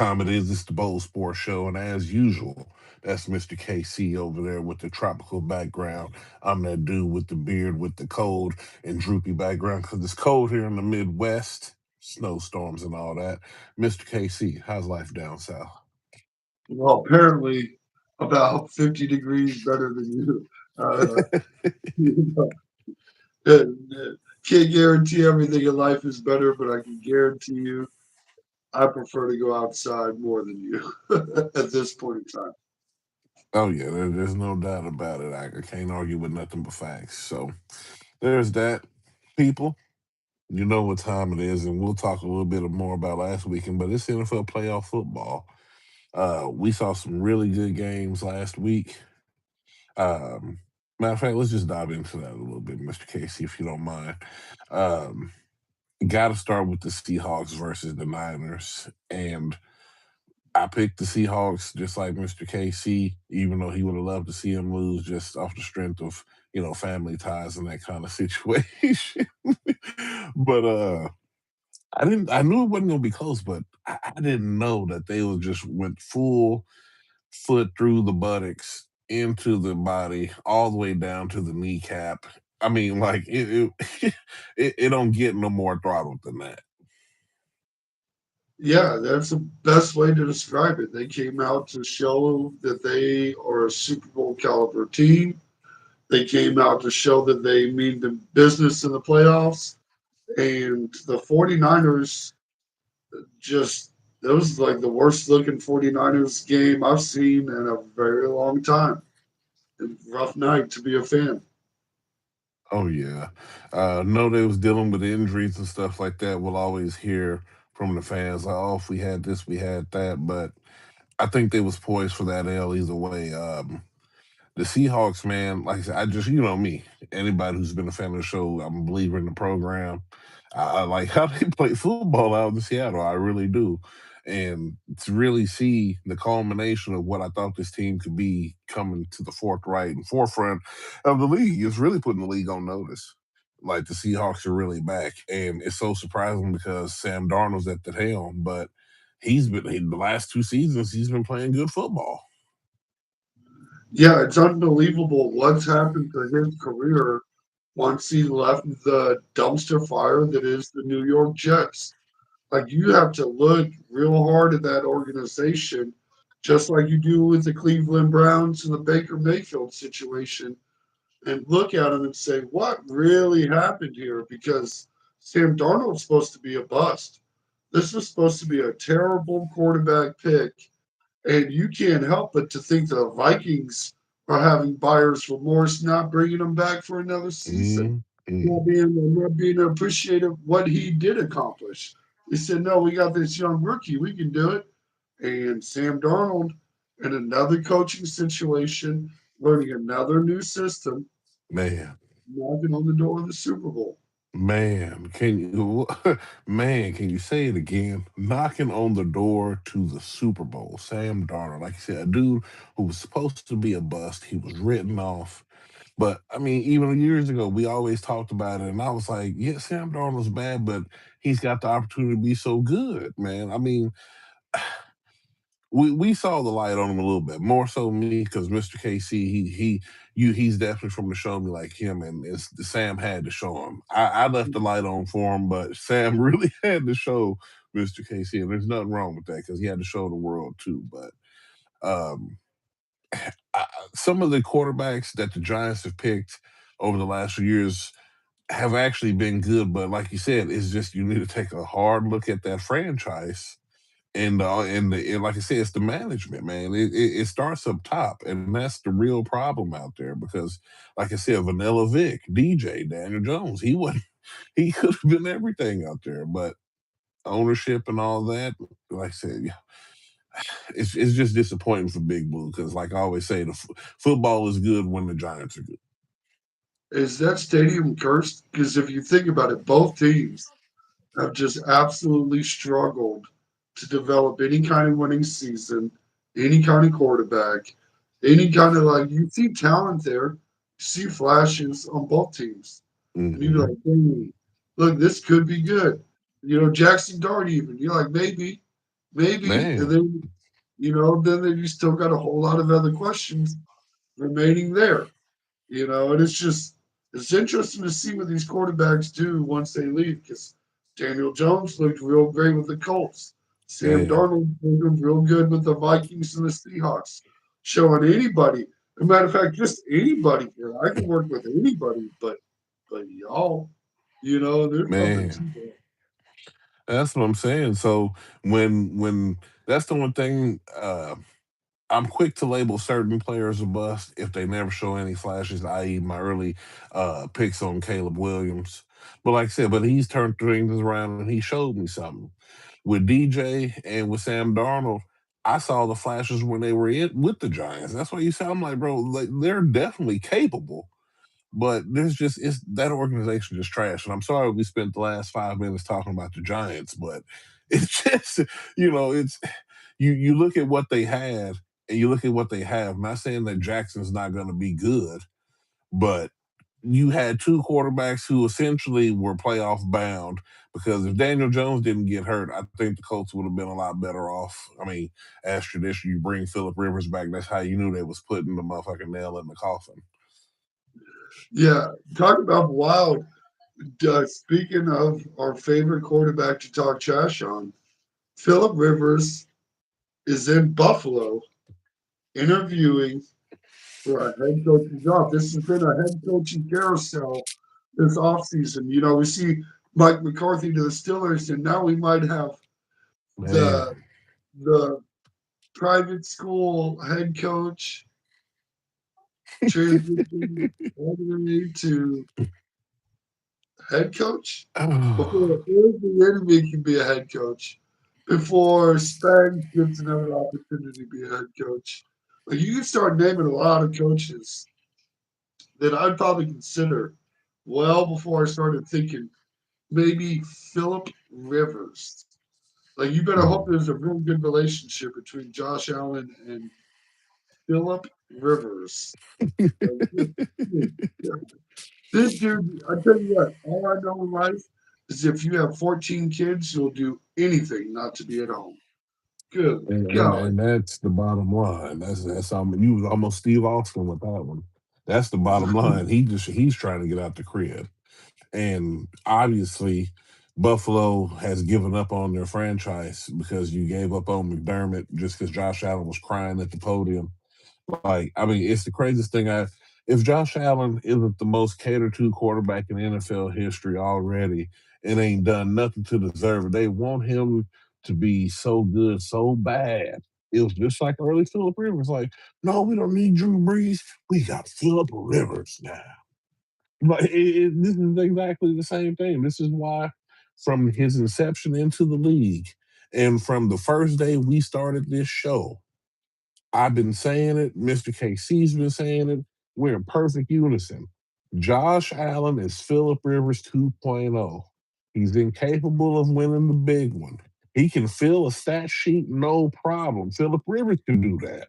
Time it is, it's the Bowl Sports Show, and as usual, that's Mr. KC over there with the tropical background. I'm that dude with the beard, with the cold and droopy background, because it's cold here in the Midwest, snowstorms and all that. Mr. KC, how's life down south? Well, apparently about 50 degrees better than you. Uh, you know, can't guarantee everything in life is better, but I can guarantee you I prefer to go outside more than you at this point in time. Oh yeah, there's no doubt about it. I can't argue with nothing but facts. So there's that. People, you know what time it is, and we'll talk a little bit more about last weekend, but it's NFL playoff football. We saw some really good games last week. Um, Matter of fact, let's just dive into that a little bit, Mr. Casey, if you don't mind. Um, Got to start with the Seahawks versus the Niners, and I picked the Seahawks just like Mr. KC, even though he would have loved to see him lose just off the strength of, family ties and that kind of situation. But I knew it wasn't gonna be close, but I didn't know that they would just went full foot through the buttocks into the body, all the way down to the kneecap. I mean, like it don't get no more throttled than that. Yeah, that's the best way to describe it. They came out to show that they are a Super Bowl caliber team. They came out to show that they mean the business in the playoffs. And the 49ers just, that was like the worst looking 49ers game I've seen in a very long time. Rough night to be a fan. Oh yeah, know they was dealing with injuries and stuff like that. We'll always hear from the fans like, "Oh, if we had this, we had that." But I think they was poised for that L either way. The Seahawks, man, like I said, I just, me. Anybody who's been a fan of the show, I'm a believer in the program. I like how they play football out in Seattle. I really do. And to really see the culmination of what I thought this team could be coming to the forthright and forefront of the league is really putting the league on notice. Like the Seahawks are really back, and it's so surprising because Sam Darnold's at the helm, but the last 2 seasons he's been playing good football. Yeah, it's unbelievable what's happened to his career once he left the dumpster fire that is the New York Jets. Like you have to look real hard at that organization, just like you do with the Cleveland Browns and the Baker Mayfield situation, and look at them and say, what really happened here? Because Sam Darnold's supposed to be a bust. This was supposed to be a terrible quarterback pick, and you can't help but to think the Vikings are having buyer's remorse, not bringing him back for another season, Mm, mm. not being appreciative of what he did accomplish. They said, "No, we got this young rookie, we can do it." And Sam Darnold, in another coaching situation, learning another new system, Man, knocking on the door of the Super Bowl. man, man, can you say it again? Knocking on the door to the Super Bowl. Sam Darnold, like you said, a dude who was supposed to be a bust. He was written off. But I mean, even years ago, we always talked about it, and I was like, yeah, Sam Darnold's bad, but he's got the opportunity to be so good, man. I mean, we saw the light on him a little bit more so me because Mr. KC he's definitely from the show me like him, and Sam had to show him. I left the light on for him, but Sam really had to show Mr. KC, and there's nothing wrong with that because he had to show the world too. But um, some of the quarterbacks that the Giants have picked over the last few years have actually been good, but like you said, it's just you need to take a hard look at that franchise and like I said, it's the management, man. It starts up top, and that's the real problem out there. Because, like I said, Vanilla Vic, DJ, Daniel Jones, he wasn't. He could have been everything out there, but ownership and all that, like I said, yeah, it's just disappointing for Big Blue. Because, like I always say, football is good when the Giants are good. Is that stadium cursed? Because if you think about it, both teams have just absolutely struggled to develop any kind of winning season, any kind of quarterback, any kind of like you see talent there, you see flashes on both teams, and you're Hmm. like, hey, look, this could be good. You know, Jackson Dart even. You're like, maybe. Maybe, and Man, then then you still got a whole lot of other questions remaining there. And it's interesting to see what these quarterbacks do once they leave because Daniel Jones looked real great with the Colts. Sam man, Darnold looked real good with the Vikings and the Seahawks. Showing anybody, as a matter of fact, just anybody here. I can work with anybody, but y'all, there's something man. to that. That's what I'm saying. So when that's the one thing I'm quick to label certain players a bust if they never show any flashes, i.e., my early picks on Caleb Williams. But like I said, but he's turned things around and he showed me something. With DJ and with Sam Darnold, I saw the flashes when they were in with the Giants. That's why you said I'm like, bro, like they're definitely capable. But there's just it's that organization just trash. And I'm sorry we spent the last 5 minutes talking about the Giants, but it's just it's you look at what they had and you look at what they have. I'm not saying that Jackson's not going to be good, but you had two quarterbacks who essentially were playoff bound because if Daniel Jones didn't get hurt, I think the Colts would have been a lot better off. I mean, as tradition, you bring Philip Rivers back. That's how you knew they was putting the motherfucking nail in the coffin. Yeah, talk about wild. Speaking of our favorite quarterback to talk trash on, Philip Rivers is in Buffalo interviewing for a head coaching job. This has been a head coaching carousel this offseason. We see Mike McCarthy to the Steelers, and now we might have Man, the the private school head coach transition all the way to head coach before the enemy can be a head coach. Before Spags gets another opportunity to be a head coach. Like you can start naming a lot of coaches that I'd probably consider well before I started thinking maybe Philip Rivers. Like you better hope there's a real good relationship between Josh Allen and Philip Rivers. Like, this dude, I tell you what, all I know in life is if you have 14 kids, you'll do anything not to be at home. Good and God. that's the bottom line. That's you was almost Steve Austin with that one. That's the bottom line. He's trying to get out the crib. And obviously, Buffalo has given up on their franchise because you gave up on McDermott just because Josh Allen was crying at the podium. Like, I mean, it's the craziest thing. If Josh Allen isn't the most catered to quarterback in NFL history already and ain't done nothing to deserve it, they want him to be so good, so bad. It was just like early Philip Rivers. Like, no, we don't need Drew Brees. We got Philip Rivers now. But this is exactly the same thing. This is why, from his inception into the league, and from the first day we started this show, I've been saying it. Mr. KC's been saying it. We're in perfect unison. Josh Allen is Philip Rivers 2.0. He's incapable of winning the big one. He can fill a stat sheet, no problem. Philip Rivers can do that.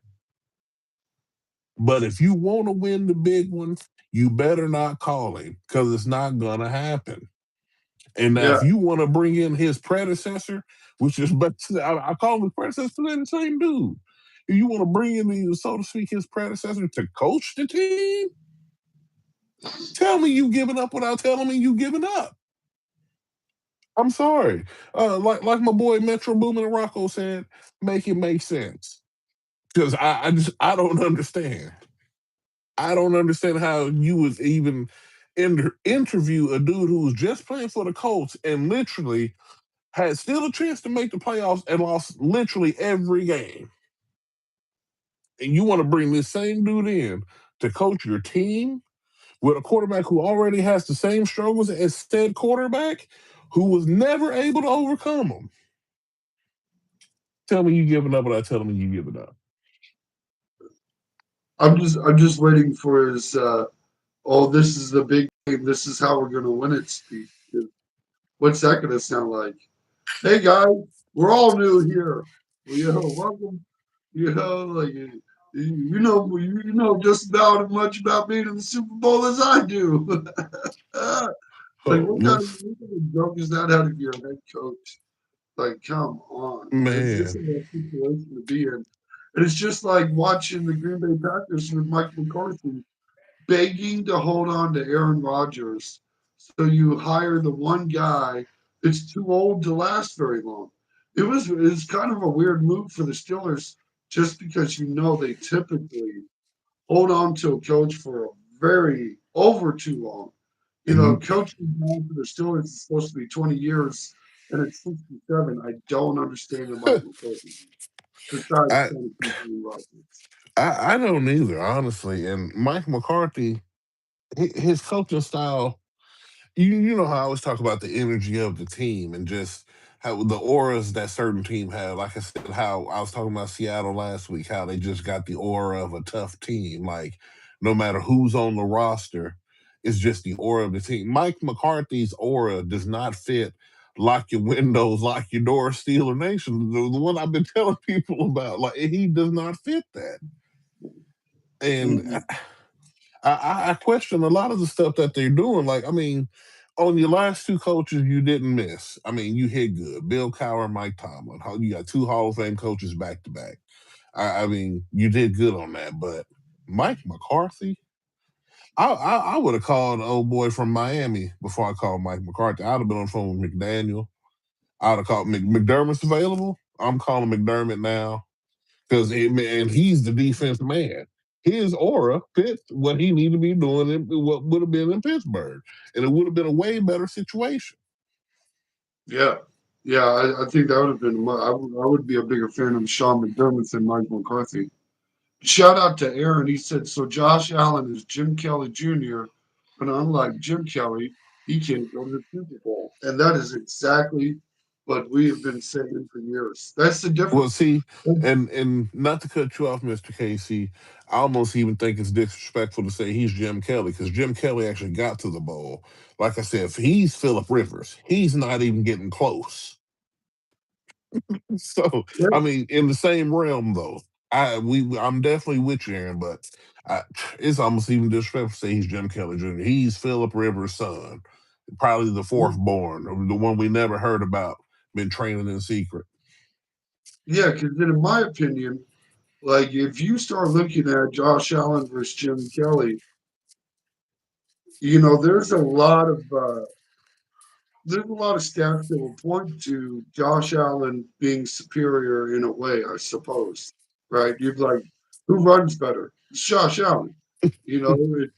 But if you want to win the big one, you better not call him because it's not going to happen. And now, Yeah, if you want to bring in his predecessor, which is, but I call him his predecessor, they're the same dude. If you want to bring in, so to speak, his predecessor to coach the team, tell me you giving up without telling me you giving up. I'm sorry. Like my boy Metro Boomin and Rocco said, make it make sense. Because I don't understand. I don't understand how you would even interview a dude who was just playing for the Colts and literally had still a chance to make the playoffs and lost literally every game. And you want to bring this same dude in to coach your team with a quarterback who already has the same struggles as said quarterback who was never able to overcome them. Tell me you giving up without telling me you giving up. I'm just waiting for his oh, this is the big game. This is how we're gonna win it speech. What's that gonna sound like? Hey guys, we're all new here. Well, welcome. Like you know just about as much about being in the Super Bowl as I do. Like Oh, what kind of joke is that out of your head coach? Like, come on. It's just a Man, rough situation to be in. And it's just like watching the Green Bay Packers with Mike McCarthy begging to hold on to Aaron Rodgers. So you hire the one guy that's too old to last very long. It was kind of a weird move for the Steelers just because they typically hold on to a coach for a very over too long. and you, Coaching time for the Steelers is supposed to be 20 years, and it's 67. I don't understand the Mike McCarthy besides I, trying to keep Aaron Rodgers. I don't either, honestly. And Mike McCarthy, his coaching style, you know how I always talk about the energy of the team and just how the auras that certain team have. Like I said, how I was talking about Seattle last week, how they just got the aura of a tough team. Like no matter who's on the roster, it's just the aura of the team. Mike McCarthy's aura does not fit. Lock your windows, lock your doors, Steeler Nation. The one I've been telling people about, like he does not fit that. And Mm-mm. I question a lot of the stuff that they're doing. Like, I mean, on your last two coaches, you didn't miss. I mean, you hit good. Bill Cowher, Mike Tomlin. You got two Hall of Fame coaches back to back. I mean, you did good on that. But Mike McCarthy, I would have called the old boy from Miami before I called Mike McCarthy. I'd have been on the phone with McDaniel. I'd have called McDermott's available. I'm calling McDermott now because and he's the defense man. His aura fits what he needed to be doing in what would have been in Pittsburgh, and it would have been a way better situation. Yeah. Yeah, I think that would have been. I would be a bigger fan of Sean McDermott than Mike McCarthy. Shout out to Aaron. He said, so Josh Allen is Jim Kelly Jr., but unlike Jim Kelly, he can't go to the Super Bowl. And that is exactly what we have been saying for years. That's the Well, difference. see, and not to cut you off, Mister Casey, I almost even think it's disrespectful to say he's Jim Kelly because Jim Kelly actually got to the bowl. Like I said, if he's Philip Rivers, he's not even getting close. So, I Yeah, mean, in the same realm though, I'm definitely with you, Aaron, but I, it's almost even disrespectful to say he's Jim Kelly Jr. He's Philip Rivers' son, probably the fourth born, the one we never heard about, been training in secret. yeah, because in my opinion, like if you start looking at Josh Allen versus Jim Kelly, there's a lot of stats that will point to Josh Allen being superior in a way, I suppose. Right? You'd like, who runs better? It's Josh Allen. You know, it,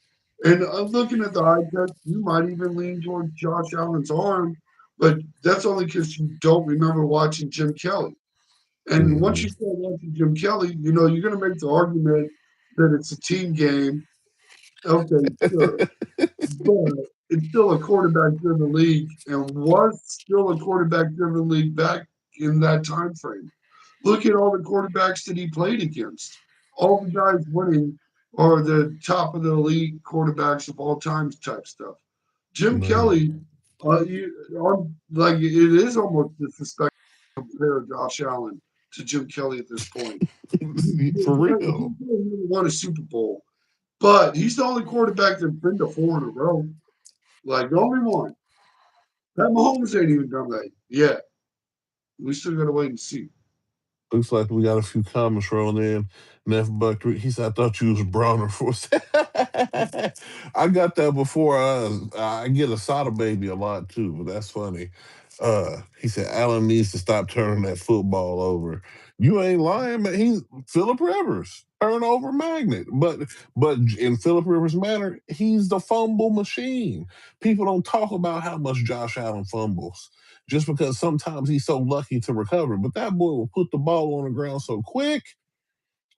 and looking at the eye test, you might even lean towards Josh Allen's arm, but that's only because you don't remember watching Jim Kelly. And once Mhm. you start watching Jim Kelly, you're going to make the argument that it's a team game. Okay, sure, but it's still a quarterback driven league and was still a quarterback driven league back in that time frame. Look at all the quarterbacks that he played against. All the guys winning are the top of the league quarterbacks of all times type stuff. Jim Man, Kelly, like it is almost disrespectful to compare Josh Allen to Jim Kelly at this point. for Jim real. Kelly never won a Super Bowl, but he's the only quarterback that's been to four in a row. Like the only one. Pat Mahomes ain't even done that yet. We still gotta wait and see. Looks like we got a few comments rolling in. Neff Buck, he said, I thought you was Bronner for a second. I got that before. I get a Sada baby a lot too, but that's funny. He said, Allen needs to stop turning that football over. You ain't lying, man. He's Philip Rivers, turnover magnet. But in Philip Rivers' manner, he's the fumble machine. People don't talk about how much Josh Allen fumbles just because sometimes he's so lucky to recover. But that boy will put the ball on the ground so quick.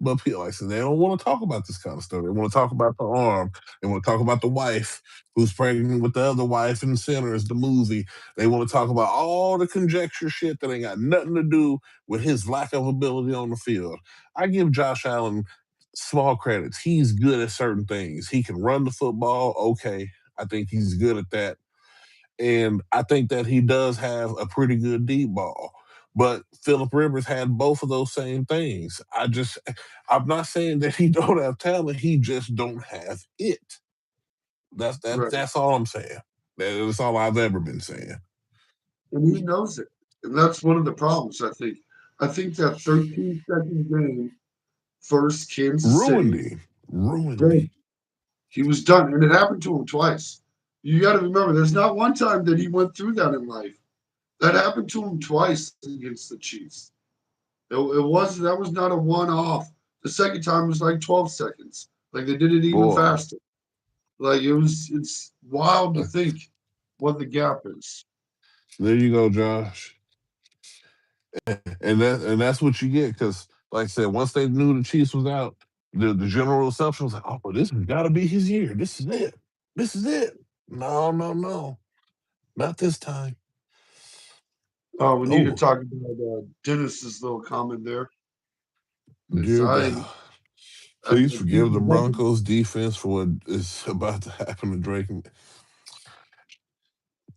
But people like I said, they don't want to talk about this kind of stuff. They want to talk about the arm. They want to talk about the wife who's pregnant with the other wife in Sinners, the movie. They want to talk about all the conjecture shit that ain't got nothing to do with his lack of ability on the field. I give Josh Allen small credits. He's good at certain things. He can run the football. Okay. I think he's good at that. And I think that he does have a pretty good deep ball. But Philip Rivers had both of those same things. I'm not saying that he don't have talent. He just don't have it. That's that. Right. That's all I'm saying. That's all I've ever been saying. And he knows it. And that's one of the problems, I think. I think that 13-second game first Kansas Ruined City, him. Ruined him. boom, he was done. And it happened to him twice. You got to remember, there's not one time that he went through that in life. That happened to him twice against the Chiefs. That was not a one off. The second time was like 12 seconds. Like they did it even Boy, faster. Like it's wild to think what the gap is. there you go, Josh. And that's what you get because, like I said, once they knew the Chiefs was out, the general assumption was like, "Oh, this has got to be his year. This is it. This is it." No, no, no, not this time. Oh, we need to Oh, talk about Dennis's little comment there. Because dear God, I please think forgive the Broncos defense for what is about to happen to Drake.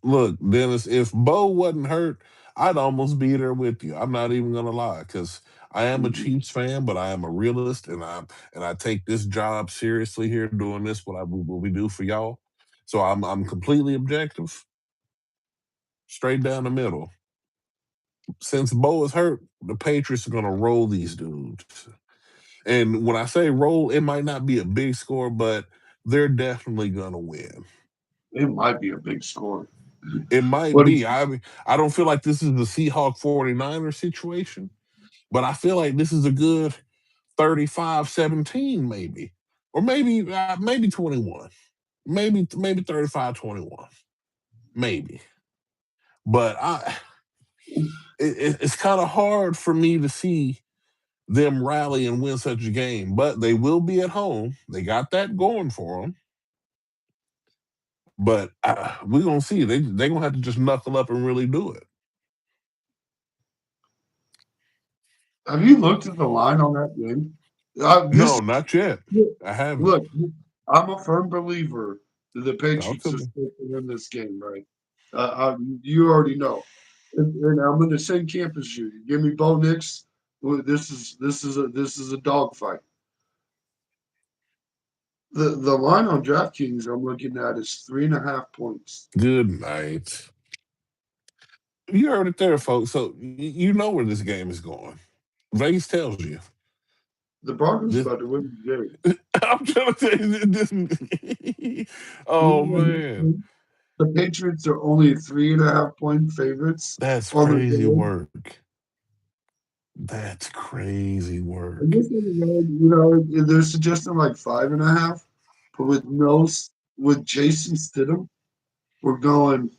Look, Dennis, if Bo wasn't hurt, I'd almost be there with you. I'm not even gonna lie, because I am a Chiefs fan, but I am a realist, and I take this job seriously here, doing this what we do for y'all. So I'm completely objective, straight down the middle. Since Bo is hurt, the Patriots are gonna roll these dudes. And when I say roll, it might not be a big score, but they're definitely gonna win. it might be a big score. It might But be. I don't feel like this is the Seahawk 49er situation. But I feel like this is a good 35-17, maybe. Or maybe 21. Maybe 35-21. Maybe. But it's kind of hard for me to see them rally and win such a game. But they will be at home. They got that going for them. But we're going to see. They're going to have to just knuckle up and really do it. have you looked at the line on that game? This No, not yet. I haven't. look, I'm a firm believer that the Talk Patriots to are me. supposed to win this game, right? You already know, and I'm in the same camp as you. You give me Bo Nix. Well, this is a dogfight. The line on DraftKings I'm looking at is 3.5 points. Good night. You heard it there, folks. So you know where this game is going. Vegas tells you. The Broncos This, about to win the game. I'm trying to tell you this. Oh man, The Patriots are only 3.5 point favorites that's on the crazy road. work. That's crazy I work. guess on the road, they're suggesting like 5.5, but with Jason Stidham, we're going.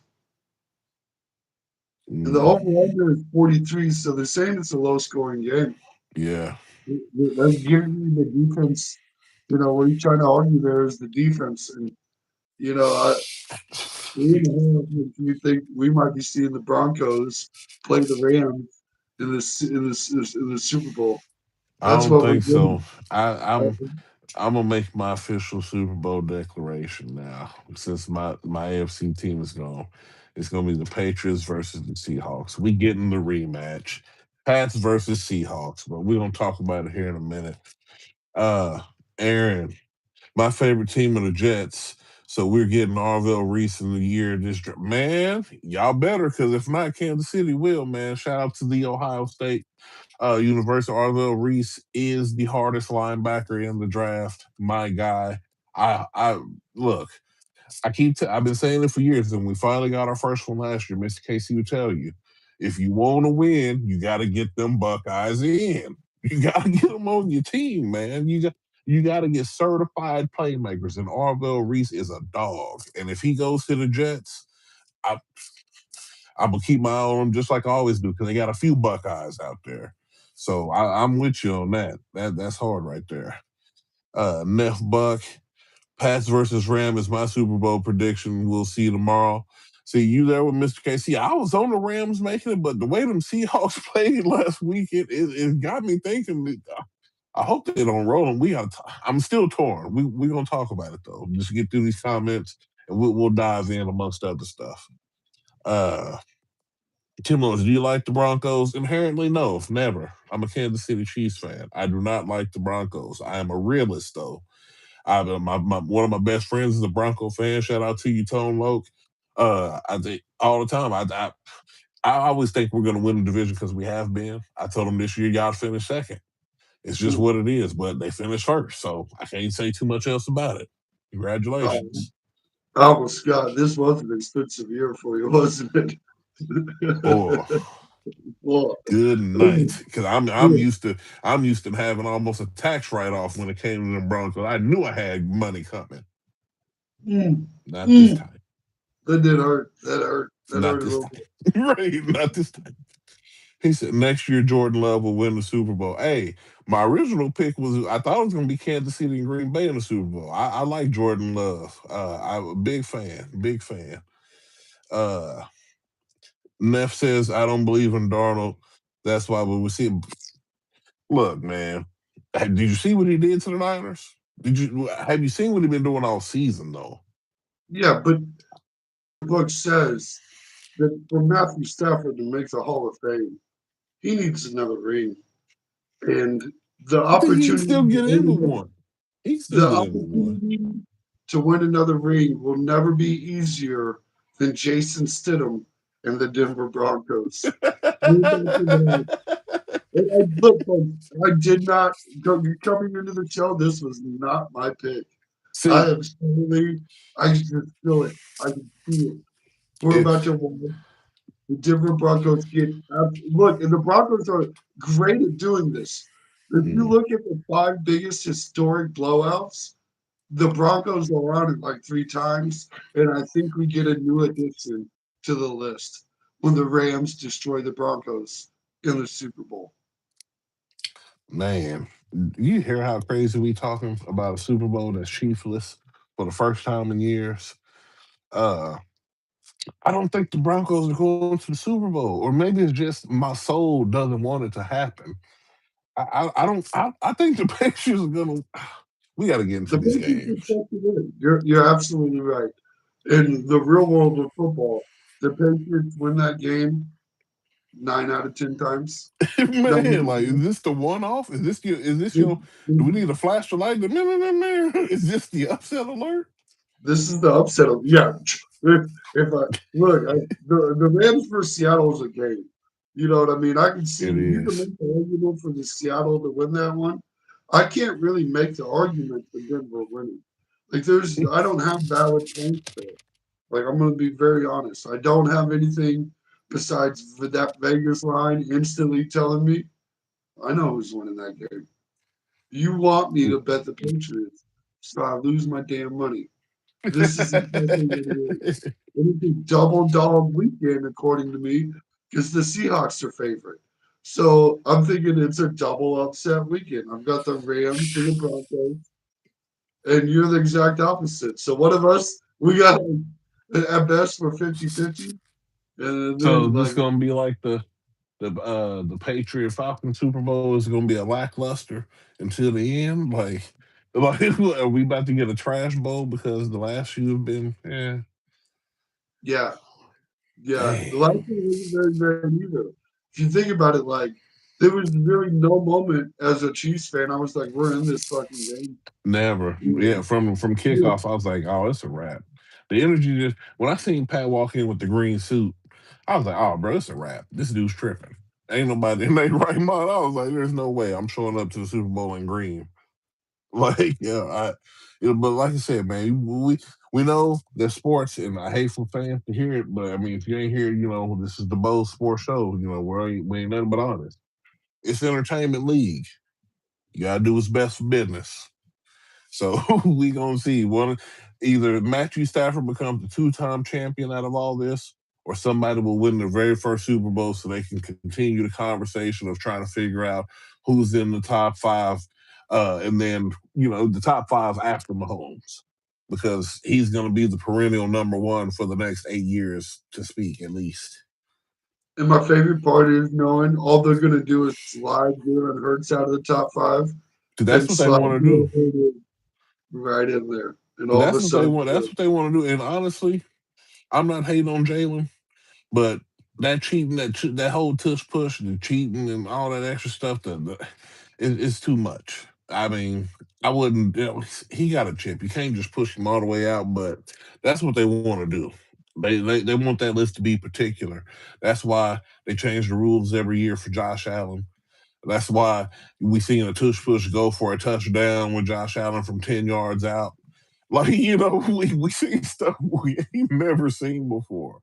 The over Mm, under is 43, so they're saying it's a low scoring game. yeah. That's giving me the defense. What he's trying to argue there is the defense, and you know, I, 3.5 makes me think we might be seeing the Broncos play the Rams in the Super Bowl. I That's don't what we're think so. getting. I'm gonna make my official Super Bowl declaration now. Since my AFC team is gone, it's gonna be the Patriots versus the Seahawks. We getting the rematch, Pats versus Seahawks. But we're gonna talk about it here in a minute. Uh, Aaron, my favorite team are the Jets. So we're getting Arvell Reese in the year this man. Y'all better, because if not, Kansas City will. Man, shout out to the Ohio State University. Arvell Reese is the hardest linebacker in the draft. My guy. I look. I've been saying it for years, and we finally got our first one last year. Mr. Casey would tell you, if you want to win, you got to get them Buckeyes in. You got to get them on your team, man. You got to get certified playmakers, and Arvell Reese is a dog. And if he goes to the Jets, I, I'm gonna keep my eye on him just like I always do because they got a few Buckeyes out there. So I'm with you on that. That's hard right there. Neff Buck, Pats versus Ram is my Super Bowl prediction. We'll see you tomorrow. See you there with Mr. KC. I was on the Rams making it, but the way them Seahawks played last week, it got me thinking. I hope they don't roll them. I'm still torn. We gonna talk about it though. Just get through these comments and we'll dive in amongst other stuff. Uh, Tim Lawrence, do you like the Broncos? Inherently, no, never. I'm a Kansas City Chiefs fan. I do not like the Broncos. I am a realist though. One of my best friends is a Bronco fan. Shout out to you, Tone Loke. I think all the time. I always think we're going to win the division because we have been. I told them this year y'all finish second. It's just Hmm. what it is. But they finished first, so I can't say too much else about it. Um, Congratulations. oh, Scott, this was an expensive year for you, wasn't it? Oh, Well, good night. Because I'm yeah. used to having almost a tax write off when it came to the Broncos. I knew I had money coming. Mm, Not this mm. time. That did hurt. That hurt. That Not hurt a this little time. bit. Right. Not this time. He said next year Jordan Love will win the Super Bowl. Hey, my original pick was I thought it was going to be Kansas City and Green Bay in the Super Bowl. I like Jordan Love. I'm a big fan. Big fan. Uh, Neff says I don't believe in Darnold. That's why we see. Look, man. Did you see what he did to the Niners? Did you have you seen what he been doing all season though? Yeah, but the book says that for Matthew Stafford to make the Hall of Fame, he needs another ring. And the I think he can opportunity still to get win into another, one. He can still the get into one. opportunity to win another ring will never be easier than Jason Stidham and the Denver Broncos. We're back to that. Look, folks, I did not coming into the show. This was not my pick. I See, am slowly. I just feel it. I can feel it. We're about if to win. The Denver Broncos get look, and the Broncos are great at doing this. If you mm, look at the five biggest historic blowouts, the Broncos are on it like three times, and I think we get a new addition to the list when the Rams destroy the Broncos in the Super Bowl. man, you hear how crazy we talking about a Super Bowl that's chiefless for the first time in years? Uh, I don't think the Broncos are going to the Super Bowl, or maybe it's just my soul doesn't want it to happen. I don't. I think the Patriots are gonna. We got to get into The these Patriots are games, supposed to win. You're absolutely right. In the real world of football, the Patriots win that game 9 out of 10 times. Nine out man. of Like, is 10. this the one off? Is this your? Is this This, your? Do we this need to flash the light? Is this the upset alert? this is the upset of yeah. If I look, the Rams versus Seattle is a game. You know what I mean? I can see It you can is. make the argument for the Seattle to win that one. I can't really make the argument for Denver winning. Like I don't have valid points there. Like I'm gonna be very honest. I don't have anything besides that Vegas line instantly telling me I know who's winning that game. You want me to bet the Patriots, so I lose my damn money. This is exactly what it is. It is a double dog weekend, according to me, because the Seahawks are favorite. So I'm thinking it's a double upset weekend. I've got the Rams and the Broncos, and you're the exact opposite. So one of us, we got at best we're 50-50. And So then is this like gonna be like the Patriot Falcon Super Bowl is gonna be a lackluster until the end? Like are we about to get a trash bowl because the last few have been yeah, yeah. The dang. last one wasn't very good either. If you think about it, like there was really no moment as a Chiefs fan. I was like, we're in this fucking game. Never. Yeah, from Yeah, kickoff, I was like, oh, it's a wrap. The energy just when I seen Pat walk in with the green suit, I was like, oh, bro, it's a wrap. This dude's tripping. Ain't nobody in their right mind. I was like, there's no way I'm showing up to the Super Bowl in green. Like, yeah, but like I said, man, we know there's sports, and I hate for fans to hear it, but I mean, if you ain't here, this is the Bold Sports Show. We ain't nothing but honest. It's entertainment league. You gotta do what's best for business. So we gonna see one either Matthew Stafford becomes the two-time champion out of all this, or somebody will win the very first Super Bowl so they can continue the conversation of trying to figure out who's in the top five, and then the top five after Mahomes. Because he's gonna be the perennial number one for the next 8 years to speak, at least. and my favorite part is knowing all they're gonna do is slide Jalen Hurts out of the top five Cause that's and what they slide want to do. Jalen Hurts right in there, and all of That's a what they sudden, want. That's what they want to do. And honestly, I'm not hating on Jalen. But that cheating, that whole tush push, the cheating, and all that extra stuff, it's too much. I mean, I wouldn't. He got a chip. You can't just push him all the way out. But that's what they want to do. They want that list to be particular. That's why they change the rules every year for Josh Allen. That's why we seen a tush push go for a touchdown with Josh Allen from 10 yards out. Like we see stuff we ain't never seen before.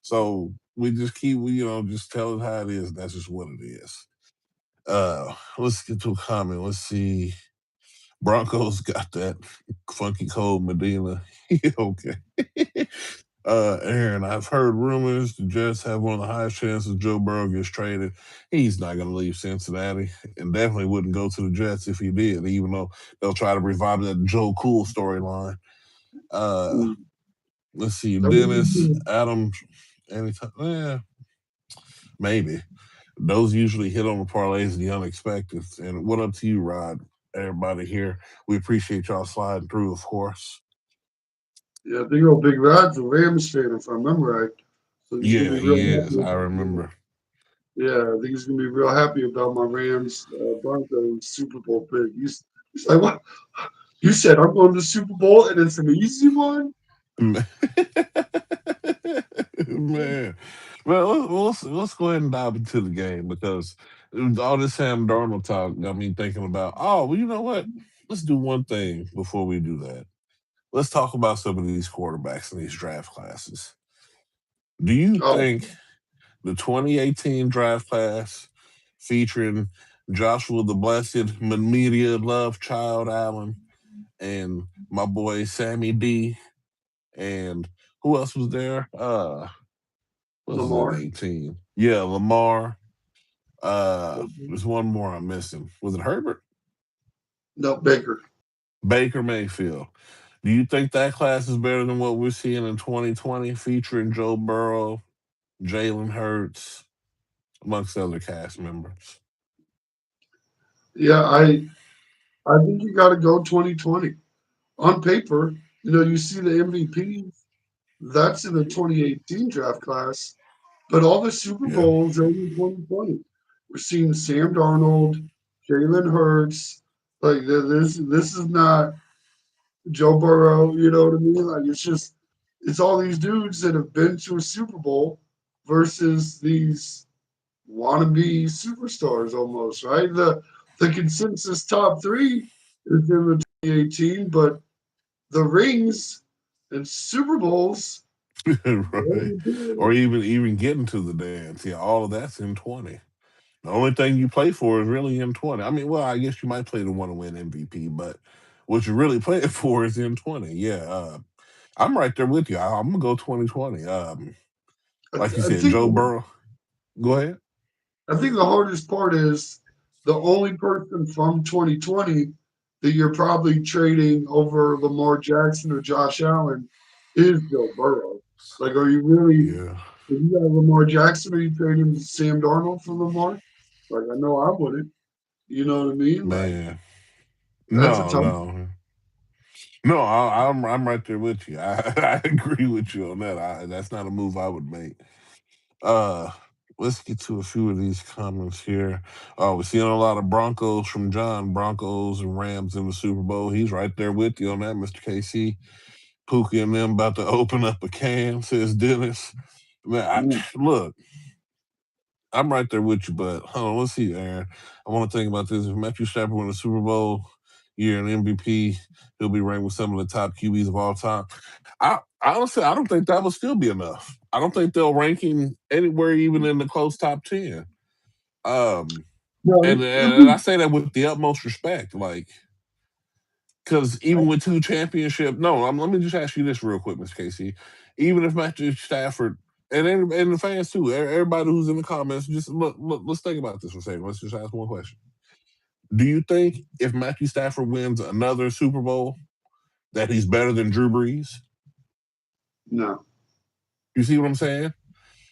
So we just keep just tell it how it is. That's just what it is. Let's get to a comment. Let's see. Broncos got that funky cold Medina. Okay. Aaron, I've heard rumors the Jets have one of the highest chances Joe Burrow gets traded. He's not going to leave Cincinnati and definitely wouldn't go to the Jets if he did, even though they'll try to revive that Joe Cool storyline. Uh, Mm. let's see. That would be Dennis, good. Adams, anytime. Maybe. Those usually hit on the parlays, the unexpected. And what up to you, Rod? Everybody here. We appreciate y'all sliding through, of course. Yeah, I think Big Rod's a Rams fan, if I remember right. So he's gonna Yeah, be real he is. happy. I remember. Yeah, I think he's gonna be real happy about my Rams Broncos Super Bowl pick. He's like, what? You said I'm going to the Super Bowl and it's an easy one? Man. Well, let's go ahead and dive into the game because all this Sam Darnold talk got me thinking about, oh, well, you know what? Let's do one thing before we do that. Let's talk about some of these quarterbacks in these draft classes. Do you Oh, think the 2018 draft class featuring Joshua the Blessed Media Love Child Allen and my boy Sammy D and who else was there? What was in Lamar. 18? Yeah, Lamar. There's one more I'm missing. Was it Herbert? No, Baker. Baker Mayfield. Do you think that class is better than what we're seeing in 2020 featuring Joe Burrow, Jalen Hurts, amongst other cast members? Yeah, I think you got to go 2020. On paper, you see the MVP. That's in the 2018 draft class, but all the Super Yeah. Bowls are in 2020. We're seeing Sam Darnold, Jalen Hurts. Like this is not Joe Burrow. You know what I mean? Like it's all these dudes that have been to a Super Bowl versus these wannabe superstars almost, right? The consensus top three is in the 2018, but the rings and Super Bowls. Right. Or even getting to the dance. Yeah, all of that's in 20. The only thing you play for is really in 20. I mean, well, I guess you might play to want to win MVP, but what you're really playing for is in 20. Yeah. I'm right there with you. I'm gonna go 2020. Like you I said, think Joe Burrow. Go ahead. I think the hardest part is the only person from 2020 that you're probably trading over Lamar Jackson or Josh Allen is Joe Burrow. Like, are you really? Yeah, If you got Lamar Jackson, are you trading Sam Darnold for Lamar? Like, I know I wouldn't. You know what I mean? Like, man. that's a No, tough. no, no. I'm right there with you. I agree with you on that. That's not a move I would make. Uh, let's get to a few of these comments here. We're seeing a lot of Broncos from John. Broncos and Rams in the Super Bowl. He's right there with you on that, Mr. KC. Pookie and them about to open up a can, says Dennis. Man, Mm. look, I'm right there with you, but hold on, let's see, Aaron. I want to think about this. If Matthew Stafford win the Super Bowl year and MVP, he'll be ranked with some of the top QBs of all time. I honestly, I don't think that will still be enough. I don't think they'll rank him anywhere, even in the close top 10. Um, No, and I say that with the utmost respect, like because even with two championship, no, let me just ask you this real quick, Miss Casey. Even if Matthew Stafford and the fans too, everybody who's in the comments, just look, let's think about this for a second. Let's just ask one question. Do you think if Matthew Stafford wins another Super Bowl, that he's better than Drew Brees? no. You see what I'm saying?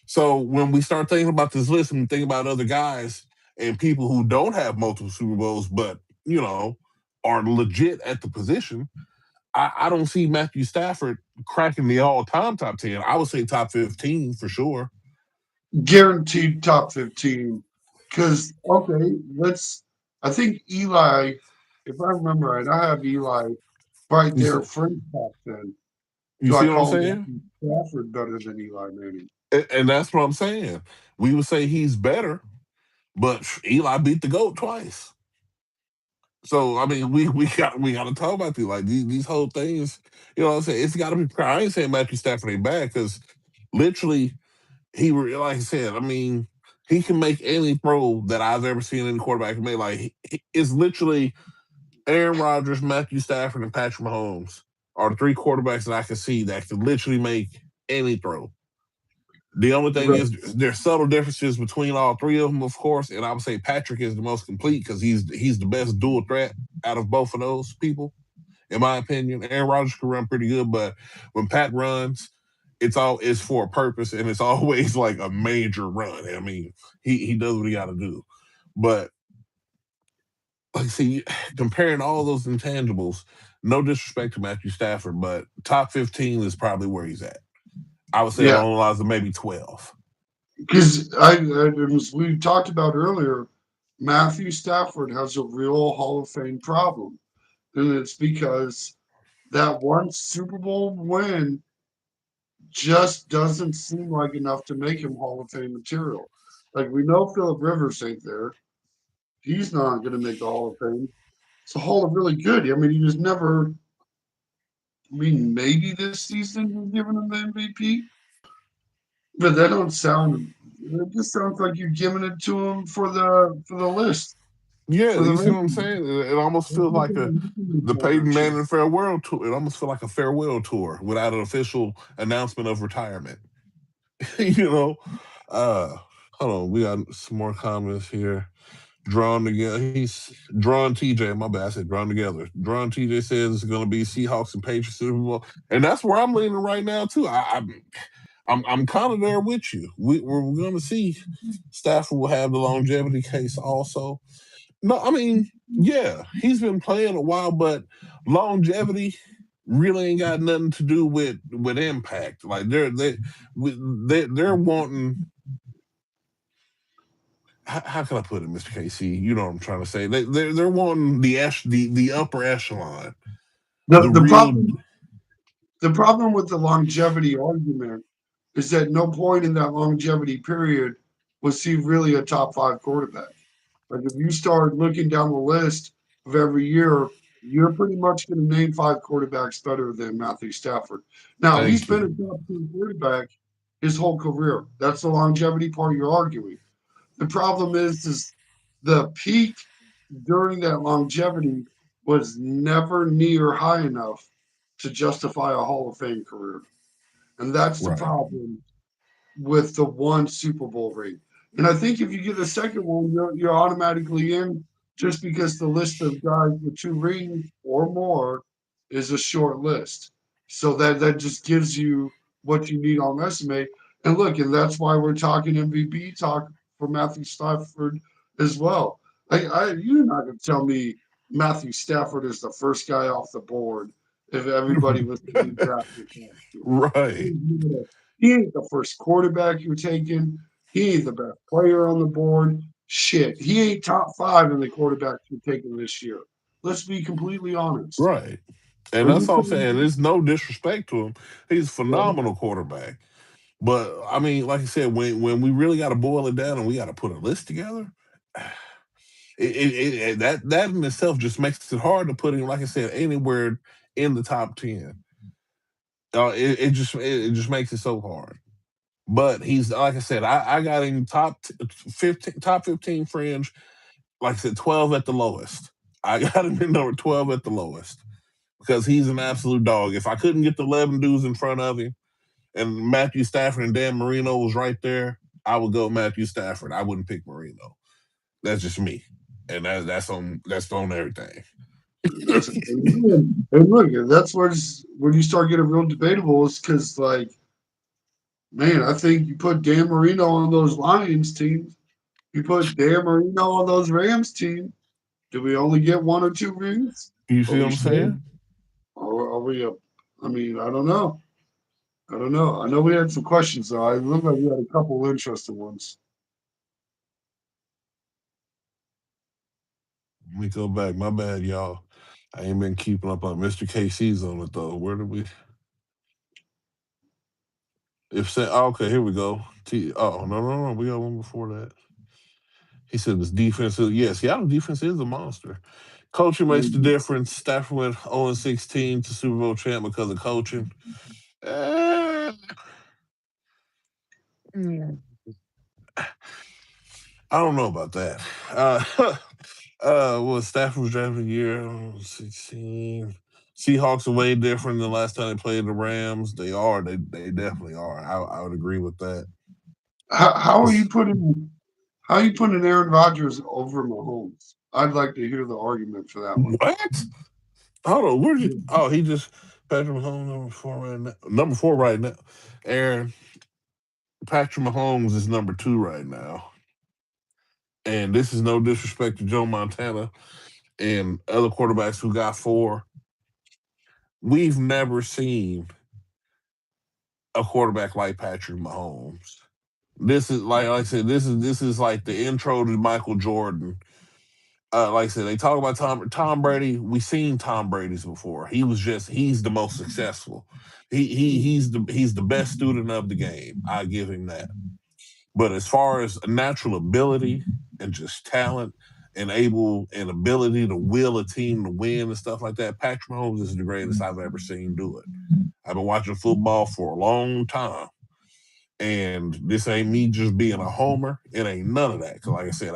So when we start thinking about this list and think about other guys and people who don't have multiple Super Bowls, but are legit at the position, I don't see Matthew Stafford cracking the all-time top 10. I would say top 15 for sure. Guaranteed top 15. Because, okay, I think Eli, if I remember right, I have Eli right there, So, French top 10. You Do see I what I'm call saying? Matthew Stafford better than Eli Manning? And that's what I'm saying. We would say he's better, but Eli beat the goat twice. So I mean, we got to talk about these like these whole things. You know what I'm saying? It's got to be. I ain't saying Matthew Stafford ain't bad because literally like I said. I mean, he can make any throw that I've ever seen any quarterback make. Like it's literally Aaron Rodgers, Matthew Stafford, and Patrick Mahomes are the three quarterbacks that I can see that can literally make any throw. The only thing Right. is there's subtle differences between all three of them, of course, and I would say Patrick is the most complete because he's the best dual threat out of both of those people, in my opinion. Aaron Rodgers can run pretty good, but when Pat runs, it's for a purpose and it's always like a major run. I mean, he does what he got to do, but like see, comparing all those intangibles, no disrespect to Matthew Stafford, but top 15 is probably where he's at. I would say Yeah, along the lines of maybe 12. because as we talked about earlier, Matthew Stafford has a real Hall of Fame problem, and it's because that one Super Bowl win just doesn't seem like enough to make him Hall of Fame material. Like we know Philip Rivers ain't there. He's not going to make the Hall of Fame. So Hall of really good. I mean, he was never. I mean, maybe this season you're giving him the MVP, but that don't sound. It just sounds like you're giving it to him for the list Yeah, for the you see what I'm ranking. saying? It almost feels like the Peyton Championship. Manning farewell tour. It almost feels like a farewell tour without an official announcement of retirement. you know, uh, hold on, we got some more comments here. Drawn together, he's drawn TJ. My bad, I said drawn together. Drawn TJ says it's going to be Seahawks and Patriots Super Bowl, and that's where I'm leaning right now too. I'm kind of there with you. We're going to see Stafford will have the longevity case also. No, I mean, yeah, he's been playing a while, but longevity really ain't got nothing to do with impact. Like they're wanting. How can I put it, Mr. KC? You know what I'm trying to say. They're wanting the upper echelon, The the the real. problem with the longevity argument is that no point in that longevity period was he really a top five quarterback. Like if you start looking down the list of every year, you're pretty much going to name five quarterbacks better than Matthew Stafford. Now he's Thank been you. a top 10 quarterback his whole career. That's the longevity part you're arguing. The problem is the peak during that longevity was never near high enough to justify a Hall of Fame career. And that's the Right. problem with the one Super Bowl ring. And I think if you get a second one, you're automatically in just because the list of guys with two rings or more is a short list. So that just gives you what you need on resume. And look, and that's why we're talking MVP talk for Matthew Stafford as well. You're not gonna tell me Matthew Stafford is the first guy off the board if everybody was being drafted last year. Right. He ain't the first quarterback you're taking. He ain't the best player on the board. Shit, he ain't top five in the quarterbacks you're taking this year. Let's be completely honest. Right. And Are that's you all I'm putting saying. There's no disrespect to him. He's a phenomenal quarterback. But I mean, like I said, when we really got to boil it down and we got to put a list together, that in itself just makes it hard to put him, like I said, anywhere in the top 10. It just makes it so hard. But he's like I said, I got him 15 fringe. Like I said, 12 at the lowest. I got him in number 12 at the lowest because he's an absolute dog. If I couldn't get the 11 dudes in front of him, and Matthew Stafford and Dan Marino was right there, I would go Matthew Stafford. I wouldn't pick Marino. That's just me, and that's on everything. and look, that's where you start getting real debatable is because like, man, I think you put Dan Marino on those Lions teams, you put Dan Marino on those Rams team. Do we only get one or two rings? You Are see what we I'm sure? saying? Or are we? I mean, I don't know. I don't know. I know we had some questions though. I look like we had a couple interesting ones. Let me go back. My bad, y'all. I ain't been keeping up on Mr. KC's on it though. Where did we? If say okay, here we go. Oh no, we got one before that. He said this defense is yes, Seattle defense is a monster. Coaching makes the Mhm. difference. Stafford went 0-16 to Super Bowl champ because of coaching. Eh, mm, I don't know about that. Well, Stafford was drafted a year 16. Seahawks are way different than the last time they played the Rams. They are. They definitely are. I would agree with that. How are you putting how are you putting Aaron Rodgers over Mahomes? I'd like to hear the argument for that one. What? Hold on. Where'd you? Oh, he just Patrick Mahomes number 4 right now. Number 4 right now. Aaron Patrick Mahomes is number 2 right now. And this is no disrespect to Joe Montana and other quarterbacks who got 4. We've never seen a quarterback like Patrick Mahomes. This is like I said, this is like the intro to Michael Jordan. Like I said, they talk about Tom Brady. We seen Tom Brady's before. He's the most successful. He's the best student of the game. I give him that. But as far as natural ability and just talent and ability to will a team to win and stuff like that, Patrick Mahomes is the greatest I've ever seen do it. I've been watching football for a long time. And this ain't me just being a homer. It ain't none of that. Because, like I said,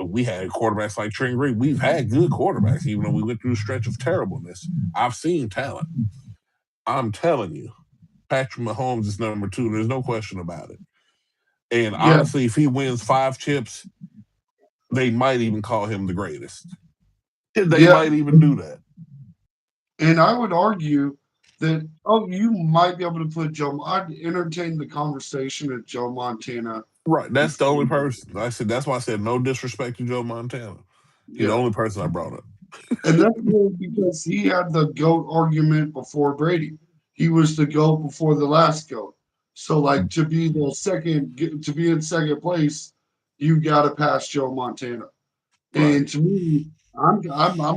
we had quarterbacks like Trent Green. We've had good quarterbacks, even though we went through a stretch of terribleness. I've seen talent. I'm telling you, Patrick Mahomes is number 2. There's no question about it. And Yeah, honestly, if he wins 5 chips, they might even call him the greatest. They yeah. might even do that. And I would argue that, oh, you might be able to put Joe. I'd entertain the conversation of Joe Montana Right. That's the before. only person. I said that's why I said no disrespect to Joe Montana. He's the Yeah. only person I brought up. And that's really because he had the GOAT argument before Brady. He was the GOAT before the last GOAT. So, like, to be in second place, you got to pass Joe Montana. Right. And to me, I'm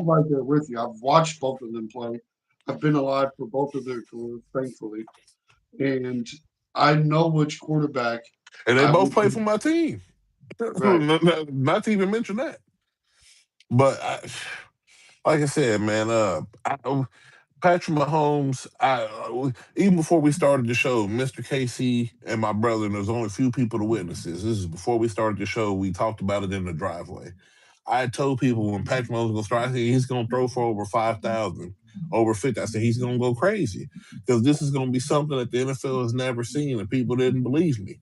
right there with you. I've watched both of them play. I've been alive for both of their careers, thankfully, and I know which quarterback And they I both would play put. for my team. Right. Not to even mention that. But like I said, man, Patrick Mahomes. Even before we started the show, Mr. KC and my brother, and there's only a few people to witness this. This is before we started the show. We talked about it in the driveway. I had told people when Patrick Mahomes was going to start, I said he's going to throw for over 5,000, over 50. I said he's going to go crazy because this is going to be something that the NFL has never seen, and people didn't believe me.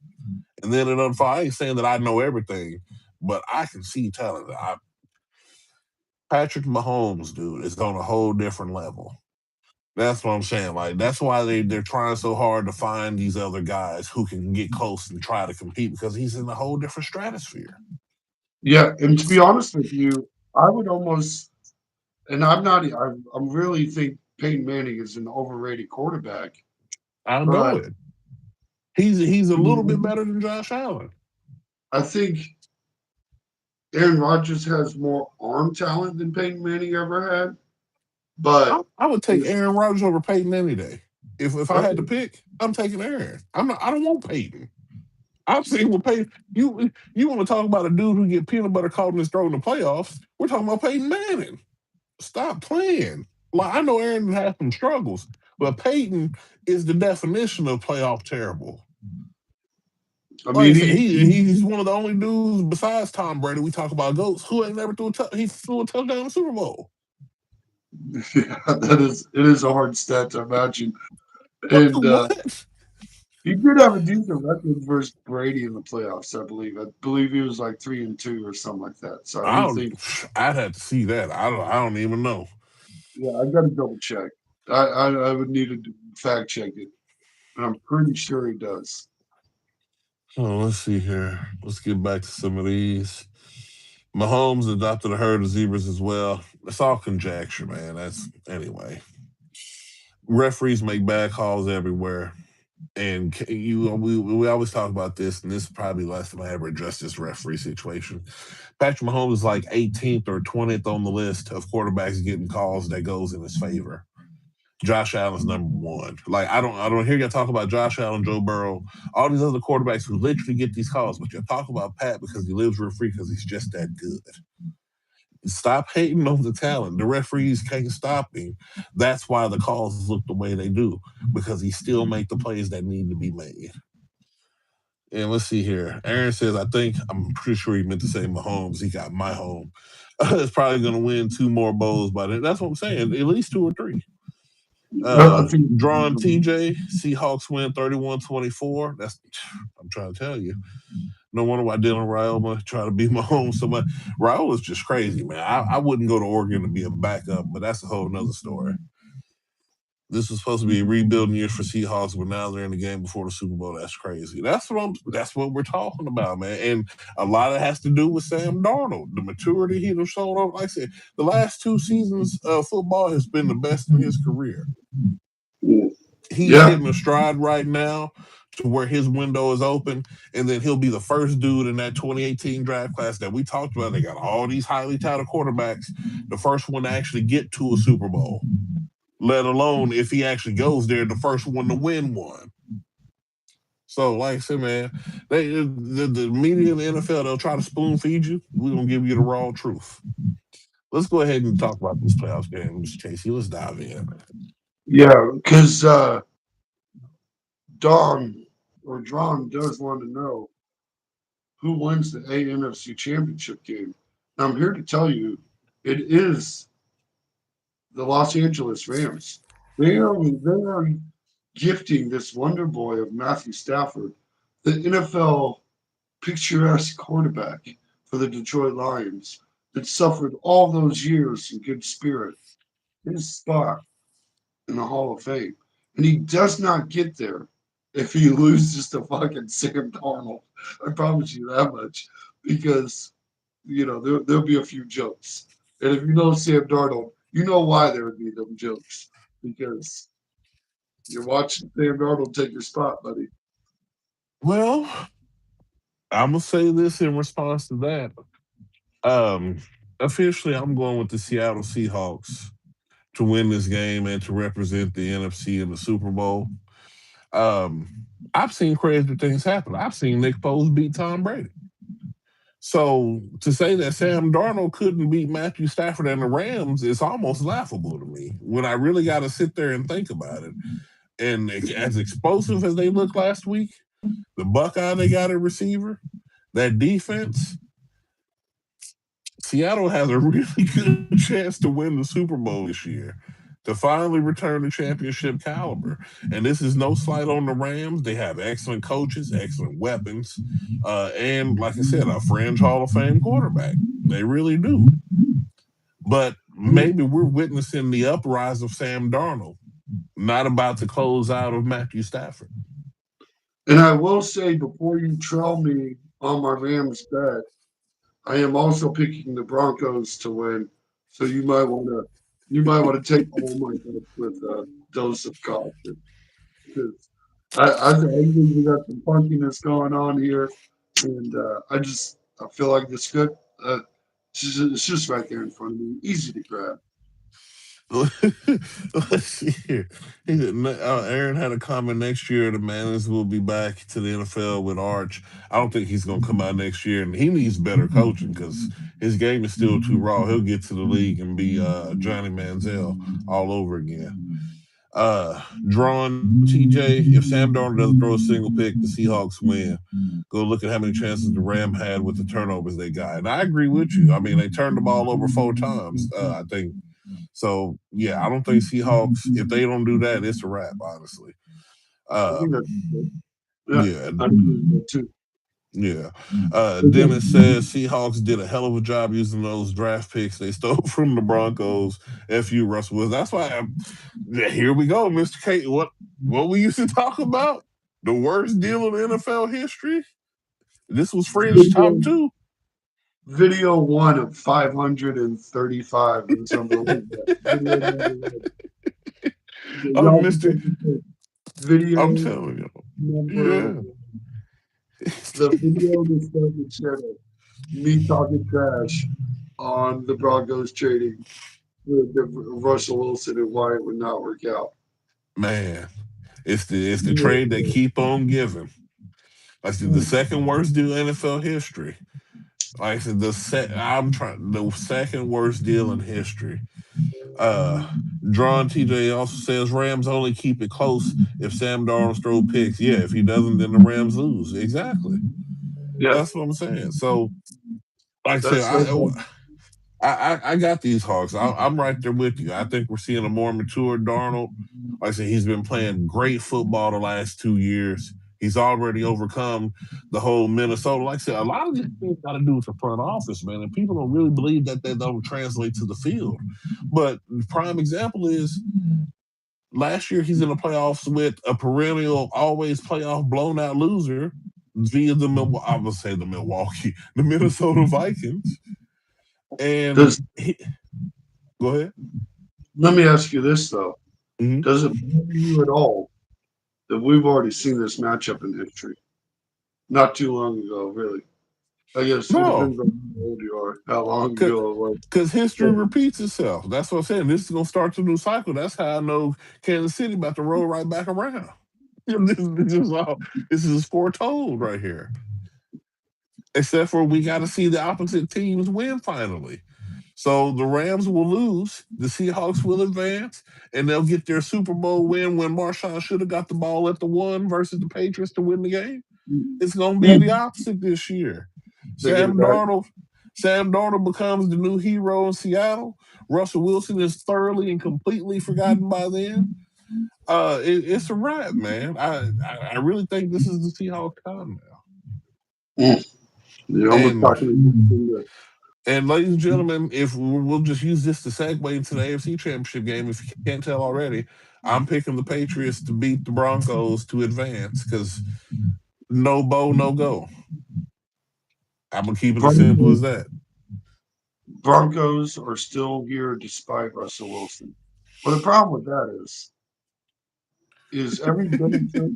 And then it unfolded. I ain't saying that I know everything, but I can see talent. Patrick Mahomes, dude, is on a whole different level. That's what I'm saying. Like that's why they're trying so hard to find these other guys who can get close and try to compete because he's in a whole different stratosphere. Yeah, and to be honest with you, I would almost, and I'm not, I'm really think Peyton Manning is an overrated quarterback, I know but it. He's a little bit better than Josh Allen. I think Aaron Rodgers has more arm talent than Peyton Manning ever had. I, But I would take it's Aaron Rodgers over Peyton any day. If I had to okay. pick, I'm taking Aaron. I'm not. I don't want Peyton. I've seen with Peyton. You want to talk about a dude who get peanut butter caught in his throat in the playoffs? We're talking about Peyton Manning. Stop playing. Like I know Aaron has some struggles, but Peyton is the definition of playoff terrible. I Like I mean, said, he's one of the only dudes besides Tom Brady we talk about goats who ain't never he threw a touchdown in the Super Bowl. yeah, that is it is a hard stat to imagine. And What? he did have a decent record versus Brady in the playoffs, I believe. I believe he was like 3-2 or something like that. So I I do don't. think, I'd have to see that. I don't even know. yeah, I got to double check. I would need to fact check it, but I'm pretty sure he does. Oh, let's see here. Let's get back to some of these. Mahomes adopted a herd of zebras as well. It's all conjecture, man. That's anyway. Referees make bad calls everywhere, and we always talk about this, and this is probably the last time I ever address this referee situation. Patrick Mahomes is like 18th or 20th on the list of quarterbacks getting calls that goes in his favor. Josh Allen's number one. Like I don't hear y'all talk about Josh Allen, Joe Burrow, all these other quarterbacks who literally get these calls, but you talk about Pat because he lives real free because he's just that good. Stop hating on the talent. The referees can't stop him. That's why the calls look the way they do because he still make the plays that need to be made. And let's see here. Aaron says, I'm pretty sure he meant to say Mahomes. He got my home. It's probably going to win two more bowls by then. That's what I'm saying. At least two or three. I think Drawn TJ, Seahawks win 31-24. I'm trying to tell you. No wonder why Dylan Raiola try to beat Mahomes so much. Raiola is just crazy, man. I wouldn't go to Oregon to be a backup, but that's a whole nother story. This was supposed to be a rebuilding year for Seahawks, but now they're in the game before the Super Bowl. That's crazy. That's what we're talking about, man. And a lot of it has to do with Sam Darnold, the maturity he has shown over. Like I said, the last two seasons of football has been the best in his career. He's yeah, hitting a stride right now to where his window is open, and then he'll be the first dude in that 2018 draft class that we talked about. They got all these highly touted quarterbacks, the first one to actually get to a Super Bowl, let alone if he actually goes there, the first one to win one. So, like I said, man, the media in the NFL, they'll try to spoon feed you. We're going to give you the raw truth. Let's go ahead and talk about this playoffs game, Mr. Casey. Let's dive in. yeah, because Don or Drawn does want to know who wins the NFC Championship game. And I'm here to tell you, it is the Los Angeles Rams. They are gifting this wonder boy of Matthew Stafford, the NFL picturesque quarterback for the Detroit Lions that suffered all those years in good spirit, his spot in the Hall of Fame. And he does not get there if he loses to fucking Sam Darnold. I promise you that much. Because, there'll be a few jokes. And if you know Sam Darnold, you know why there would be them jokes. Because you're watching Sam Darnold take your spot, buddy. Well, I'm going to say this in response to that. Um, Officially, I'm going with the Seattle Seahawks to win this game and to represent the NFC in the Super Bowl. Um, I've seen crazy things happen. I've seen Nick Foles beat Tom Brady. So to say that Sam Darnold couldn't beat Matthew Stafford and the Rams is almost laughable to me when I really got to sit there and think about it. And as explosive as they looked last week, the Buckeye they got a receiver, that defense, Seattle has a really good chance to win the Super Bowl this year, to finally return to championship caliber. And this is no slight on the Rams. They have excellent coaches, excellent weapons, and like I said, a fringe Hall of Fame quarterback. They really do. But maybe we're witnessing the uprise of Sam Darnold, not about to close out of Matthew Stafford. And I will say before you trail me on my Rams bet, I am also picking the Broncos to win. So you might want to take all my bets with a dose of caution. Because I think we got some funkiness going on here, and I feel like this good. It's just right there in front of me, easy to grab. Let's see here. Aaron had a comment next year. The Mannings will be back to the NFL with Arch. I don't think he's going to come out next year, and he needs better coaching because his game is still too raw. He'll get to the league and be Johnny Manziel all over again. Drawn TJ, if Sam Darnold doesn't throw a single pick, the Seahawks win. Go look at how many chances the Ram had with the turnovers they got. And I agree with you. I mean, they turned the ball over 4 times, I think. So, yeah, I don't think Seahawks, if they don't do that, it's a wrap, honestly. I think that's good. Yeah, Yeah, I agree with that too. yeah. Dennis says Seahawks did a hell of a job using those draft picks they stole from the Broncos. Fu Russell Wilson. That's why here we go, Mr. K. What we used to talk about? The worst deal in NFL history. This was Fringe top Video, two. video one of 535 is number one. Video number one. Oh, Y'all can Mr. take the pick. Video I'm telling you. number Yeah. one. The video that started shadow. Me talking trash on the Broncos trading. the Russell Wilson and why it would not work out. Man, it's the trade they keep on giving. Like I said, the second worst deal in NFL history. Like I said, the second worst deal in history. Uh, Drawn TJ also says Rams only keep it close if Sam Darnold throw picks. Yeah, if he doesn't, then the Rams lose. Exactly. Yeah, That's what I'm saying. So, like I said, that's their I got these Hawks. I'm right there with you. I think we're seeing a more mature Darnold. Like I said, he's been playing great football the last 2 years. He's already overcome the whole Minnesota. Like I said, a lot of these things got to do with the front office, man. And people don't really believe that don't translate to the field. But the prime example is last year he's in the playoffs with a perennial, always playoff blown out loser via I would say the Minnesota Vikings. And Does go ahead. let me ask you this though: Mhm. does it bother you at all that we've already seen this matchup in history not too long ago? Really, I guess it No, depends on how old you are, how long ago it was. because history But repeats itself. That's what I'm saying. This is gonna start the new cycle. That's how I know Kansas City about to roll right back around. This is foretold right here. Except for we got to see the opposite teams win finally. So the Rams will lose, the Seahawks will advance, and they'll get their Super Bowl win when Marshawn should have got the ball at the one versus the Patriots to win the game. It's going to be the opposite this year. they get it Sam back. Darnold, Sam Darnold becomes the new hero in Seattle. Russell Wilson is thoroughly and completely forgotten by then. It's a wrap, man. I really think this is the Seahawks time now. Mm. You're almost And talking. and ladies and gentlemen, if we'll just use this to segue into the AFC Championship game, if you can't tell already, I'm picking the Patriots to beat the Broncos to advance because no Bo, no go. I'm gonna keep it as simple as that. Broncos are still here despite Russell Wilson. But the problem with that is every benefit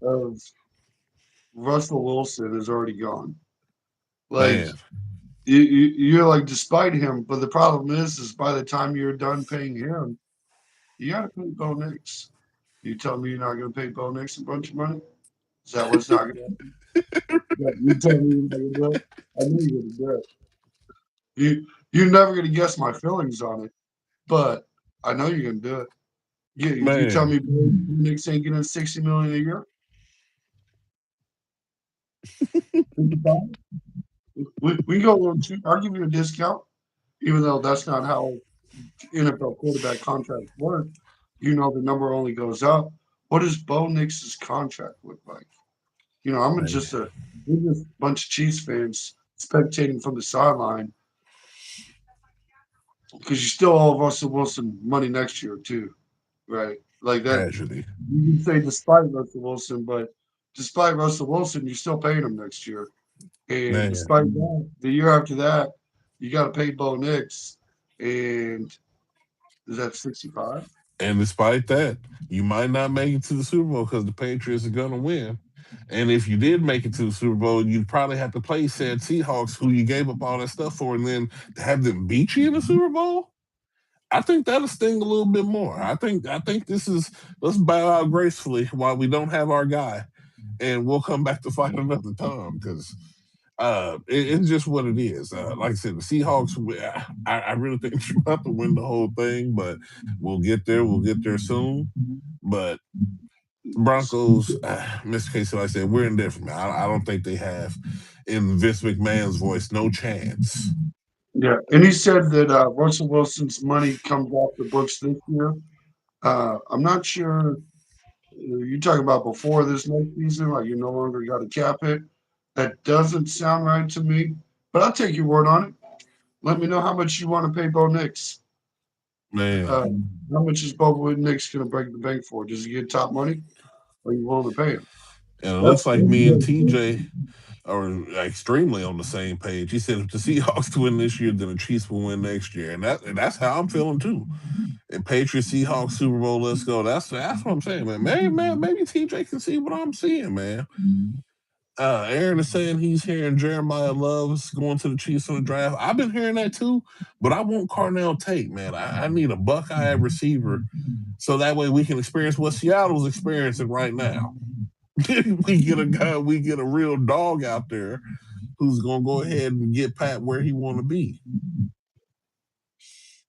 of Russell Wilson is already gone. Like Man, you're like despite him, but the problem is by the time you're done paying him, you got to pay Bo Nix. You tell me you're not going to pay Bo Nix a bunch of money? Is that what's not going to happen? Yeah, you tell me you're not going to do it. I know you're going to do it. You're never going to guess my feelings on it, but I know you're going to do it. You tell man, me Knicks ain't getting 60 million a year. 55? We go a little cheap. I'll give you a discount, even though that's not how NFL quarterback contracts work. You know the number only goes up. What does Bo Nix's contract look like? I'm man. just we're just a bunch of Chiefs fans spectating from the sideline because you still owe Russell Wilson money next year too, right? Like that. Tragedy, You can say despite Russell Wilson, but despite Russell Wilson, you're still paying him next year. And man. despite that, the year after that, you got to pay Bo Nix, and is that 65? And despite that, you might not make it to the Super Bowl because the Patriots are gonna win. And if you did make it to the Super Bowl, you'd probably have to play said Seahawks, who you gave up all that stuff for, and then to have them beat you in the Super Bowl. I think that'll sting a little bit more. I think this is let's bow out gracefully while we don't have our guy, and we'll come back to fight another time because it's just what it is. Like I said, the Seahawks. I really think they're about to win the whole thing, but we'll get there. We'll get there soon. But Broncos, Mr. Casey, like I said, we're indifferent. I don't think they have, in Vince McMahon's voice, no chance. Yeah, and he said that Russell Wilson's money comes off the books this year. I'm not sure. You talking about before this next season, like you no longer got to cap it. That doesn't sound right to me. But I'll take your word on it. Let me know how much you want to pay Bo Nix. Man, Uh, how much is Bo Nix going to break the bank for? Does he get top money? Or are you willing to pay him? and it looks That's like me and TJ are extremely on the same page. He said if the Seahawks win this year, then the Chiefs will win next year, and that's how I'm feeling too. And Patriots Seahawks Super Bowl, let's go. That's what I'm saying, man. Maybe TJ can see what I'm seeing, man. Aaron is saying he's hearing Jeremiah Love's going to the Chiefs in the draft. I've been hearing that too, but I want Carnell Tate, man. I need a Buckeye receiver so that way we can experience what Seattle's experiencing right now. We get a guy, we get a real dog out there who's gonna go ahead and get Pat where he want to be.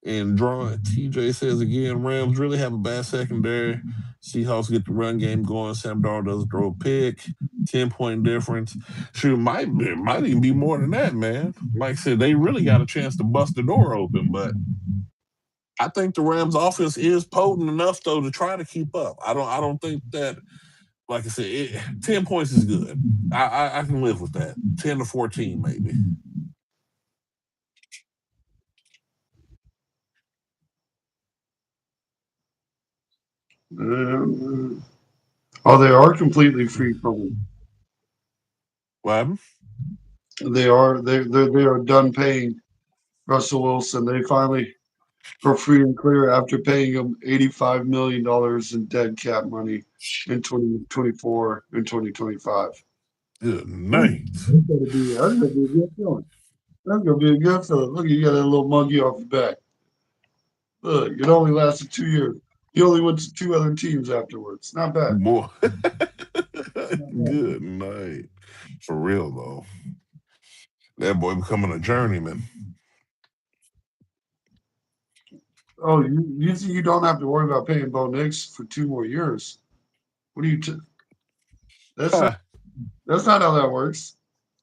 And drawing TJ says again, Rams really have a bad secondary. Seahawks get the run game going. Sam Darnold doesn't throw a pick. 10-point difference. Shoot, it might even be more than that, man. Like I said, they really got a chance to bust the door open, but I think the Rams offense is potent enough though to try to keep up. I don't think that, like I said, 10 points is good. I can live with that. 10 to 14 maybe. Oh, they are completely free from it. What happened? They are done paying Russell Wilson. They finally are free and clear after paying him $85 million in dead cap money in 2024 and 2025. Good Ooh, night. that's gonna be a good feeling. That's gonna be a good feeling. Look, you got that little monkey off your back. Look, it only lasted 2 years. He only went to two other teams afterwards. Not bad. Boy. Not bad. Good night. For real though. That boy becoming a journeyman. Oh, you don't have to worry about paying Bo Nix for 2 more years. What do you? That's not Ah, that's not how that works.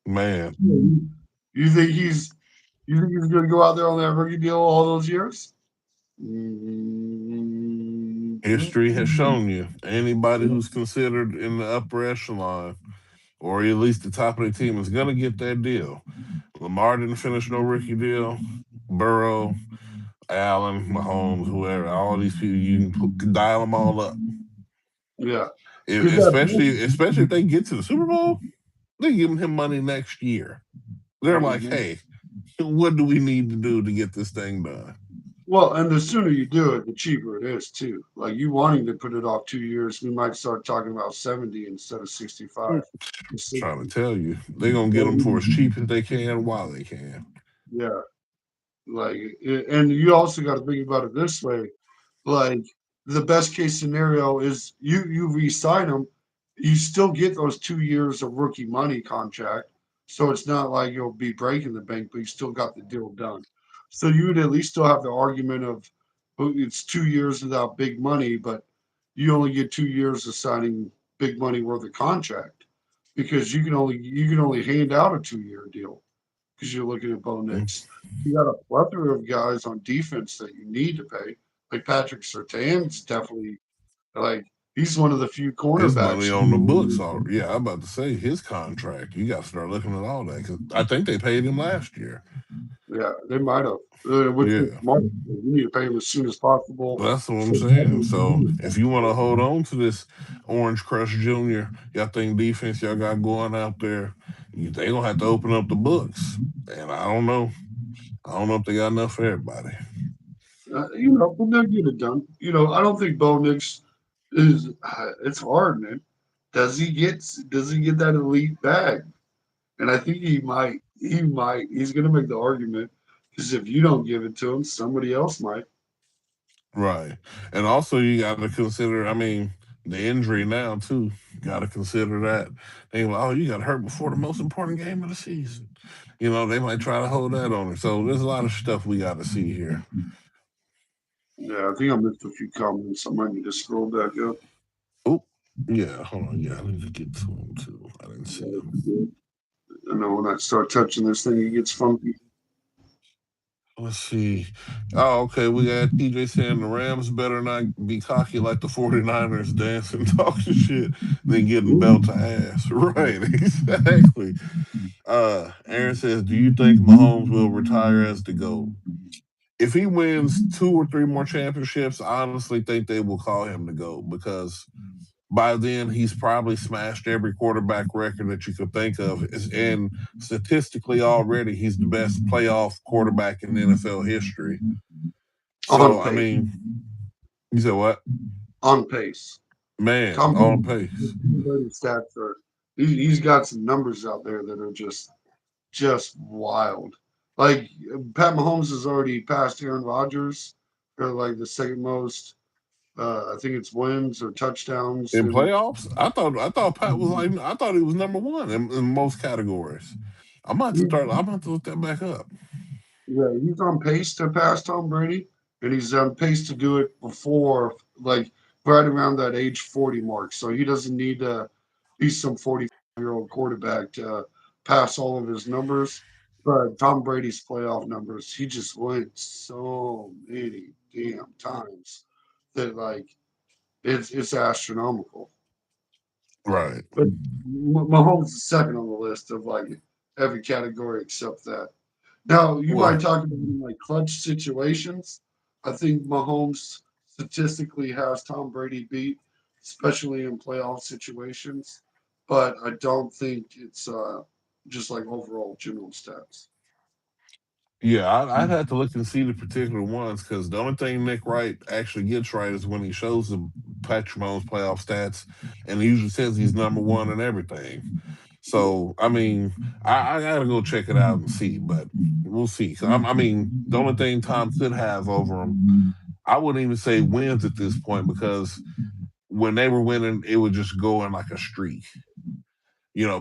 man, You think he's you think he's going to go out there on that rookie deal all those years? Mm, history has shown you anybody who's considered in the upper echelon or at least the top of the team is going to get that deal. Lamar didn't finish no rookie deal. Burrow, Allen, Mahomes, whoever, all these people, you can dial them all up. yeah, because Especially if they get to the Super Bowl, they're giving him money next year. They're like, that. hey, what do we need to do to get this thing done? Well, and the sooner you do it, the cheaper it is too. Like you wanting to put it off 2 years, we might start talking about 70 instead of 65 or Trying to 60. tell you, they're gonna get them for as cheap as they can while they can. Yeah, like, and you also got to think about it this way. Like the best case scenario is you re-sign them, you still get those 2 years of rookie money contract, so it's not like you'll be breaking the bank, but you still got the deal done. So you would at least still have the argument of it's 2 years without big money, but you only get 2 years of signing big money worth of contract because you can only hand out a 2 year deal because you're looking at Bo Mm. Nix. You got a plethora of guys on defense that you need to pay. Like Patrick Surtain's definitely like he's one of the few His money cornerbacks. on the books. Yeah, I'm about to say his contract. You got to start looking at all that because I think they paid him last year. Yeah, they might have, which is Yeah, smart. You need to pay him as soon as possible. that's what I'm So saying. So if you want to hold on to this Orange Crush Junior, y'all think defense y'all got going out there, they gonna have to open up the books. And I don't know. I don't know if they got enough for everybody. but they'll get it done. I don't think Bo Nix is. It's hard, man. Does he get that elite bag? And I think he might. He might. He's going to make the argument because if you don't give it to him, somebody else might. Right. And also you gotta consider, I mean, the injury now too. Gotta consider that. They like, oh, you got hurt before the most important game of the season. They might try to hold that on him. So there's a lot of stuff we gotta see here. Yeah, I think I missed a few comments. I might need to scroll back up. Oh, yeah, hold on. Yeah, I need to get to him too. I didn't see him. I know when I start touching this thing, it gets funky. Let's see. Oh, okay. We got TJ saying the Rams better not be cocky like the 49ers dancing, talking shit, then getting belt to ass. Right, exactly. Aaron says, do you think Mahomes will retire as the GOAT? If he wins 2 or 3 more championships, I honestly think they will call him the GOAT because by then he's probably smashed every quarterback record that you could think of. And statistically already, he's the best playoff quarterback in NFL history. On So, I pace. mean, you said what? On pace. Man, Tom on pace. Brady stats are He's got some numbers out there that are just wild. Like Pat Mahomes has already passed Aaron Rodgers for like the second most. I think it's wins or touchdowns, In and playoffs, I thought Pat was like I thought he was number one in most categories. I'm about to look that back up. yeah, he's on pace to pass Tom Brady, and he's on pace to do it before, like, right around that age 40 mark. So he doesn't need to be some 45-year-old quarterback to pass all of his numbers. But Tom Brady's playoff numbers, he just went so many damn times that, like, it's astronomical. Right. But Mahomes is second on the list of, like, every category except that. Now, you might Well, talk about in like clutch situations. I think Mahomes statistically has Tom Brady beat, especially in playoff situations. But I don't think it's just like overall general stats. yeah, I'd have to look and see the particular ones because the only thing Nick Wright actually gets right is when he shows the Patrick Mahomes playoff stats, and he usually says he's number one in everything. So, I mean, I gotta go check it out and see, but we'll see. I mean, the only thing Tom could have over him, I wouldn't even say wins at this point because when they were winning, it would just go in like a streak.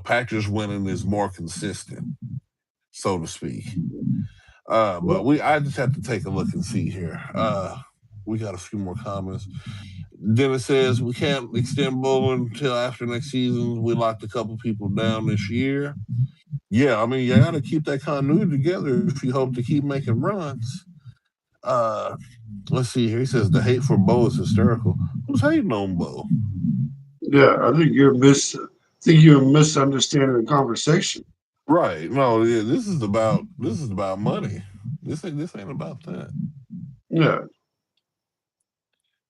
Patriots winning is more consistent, so to speak. But Well, I just have to take a look and see here. We got a few more comments. Dennis says we can't extend bowling until after next season. We locked a couple people down this year. Yeah, I mean you got to keep that continuity together if you hope to keep making runs. Uh, let's see here. He says the hate for Bo is hysterical. Who's hating on Bo? yeah, I think you're misunderstanding the conversation. Right. No, yeah, this is about money. This ain't about that. Yeah,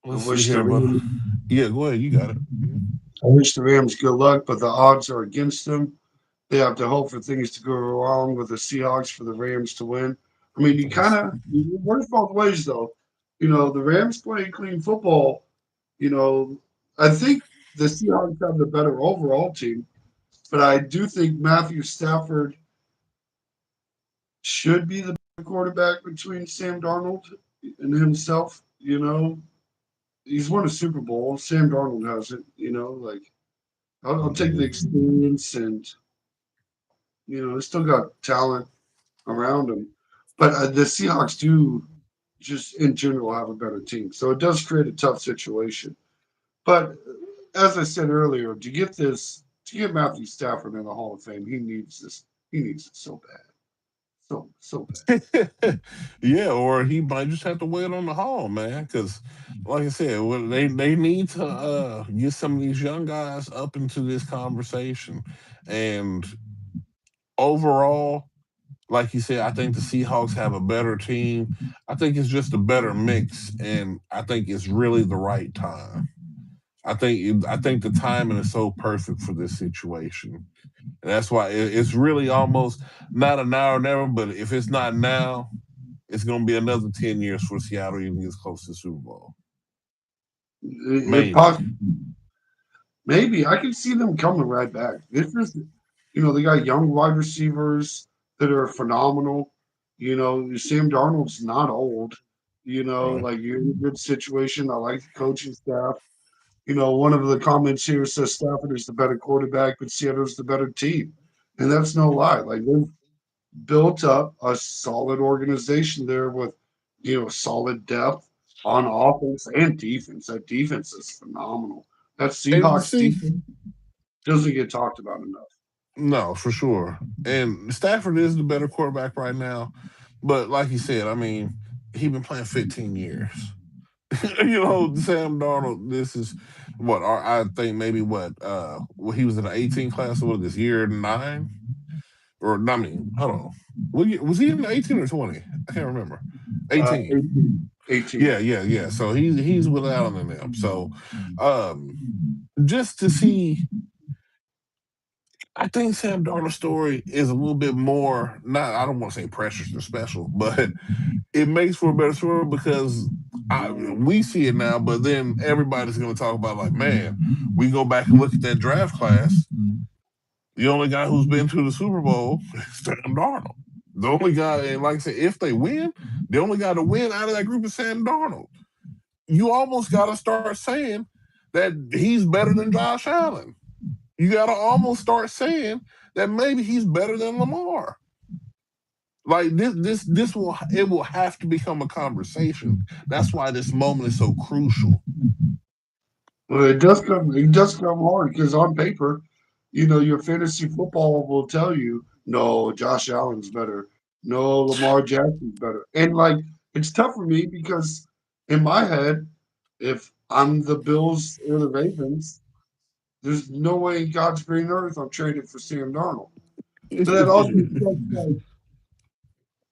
I Let's see wish the here, but Rams, yeah, go ahead. You got it. Mhm. I wish the Rams good luck, but the odds are against them. They have to hope for things to go wrong with the Seahawks for the Rams to win. I mean, you kind of it works both ways, though. The Rams play clean football. You know, I think the Seahawks have the better overall team, but I do think Matthew Stafford should be the better quarterback between Sam Darnold and himself. He's won a Super Bowl. Sam Darnold hasn't. Like I'll take the Mhm. experience, and he's still got talent around him. But the Seahawks do just in general have a better team. So it does create a tough situation. But as I said earlier, to get Matthew Stafford in the Hall of Fame, he needs this. He needs it so bad. So bad. Yeah, or he might just have to wait on the hall, man. Because, like I said, they need to get some of these young guys up into this conversation. And overall, like you said, I think the Seahawks have a better team. I think it's just a better mix, and I think it's really the right time. I think the timing is so perfect for this situation. And that's why it's really almost not a now or never, but if it's not now, it's going to be another 10 years for Seattle even gets close to the Super Bowl. If Maybe. possible, maybe I can see them coming right back. This is, they got young wide receivers that are phenomenal. Sam Darnold's not old. Right. Like you're in a good situation. I like the coaching staff. One of the comments here says Stafford is the better quarterback, but Seattle's the better team. And that's no lie. Like they've built up a solid organization there with, solid depth on offense and defense. That defense is phenomenal. That And Seahawks see, defense doesn't get talked about enough. no, for sure. And Stafford is the better quarterback right now. But like you said, I mean, he been playing 15 years. Sam Darnold, this is what I think maybe what he was in the 18 class, what this year 9? Or I mean, hold on. Was he in the 18 or 20? I can't remember. 18. 18. 18. Yeah, yeah, yeah. So he's with Allen and them. So um just to see, I think Sam Darnold's story is a little bit more not I don't want to say precious or special, but it makes for a better story because we see it now, but then everybody's gonna talk about like, man, we go back and look at that draft class. The only guy who's been to the Super Bowl is Sam Darnold. The only guy, and like I said, if they win, the only guy to win out of that group is Sam Darnold. You almost got to start saying that he's better than Josh Allen. You got to almost start saying that maybe he's better than Lamar. Like this will it will have to become a conversation. That's why this moment is so crucial. Well, it does come hard because on paper, your fantasy football will tell you, no, Josh Allen's better. No, Lamar Jackson's better. And like it's tough for me because in my head, if I'm the Bills or the Ravens, there's no way in God's green earth I'm trading for Sam Darnold. But that also sucks, like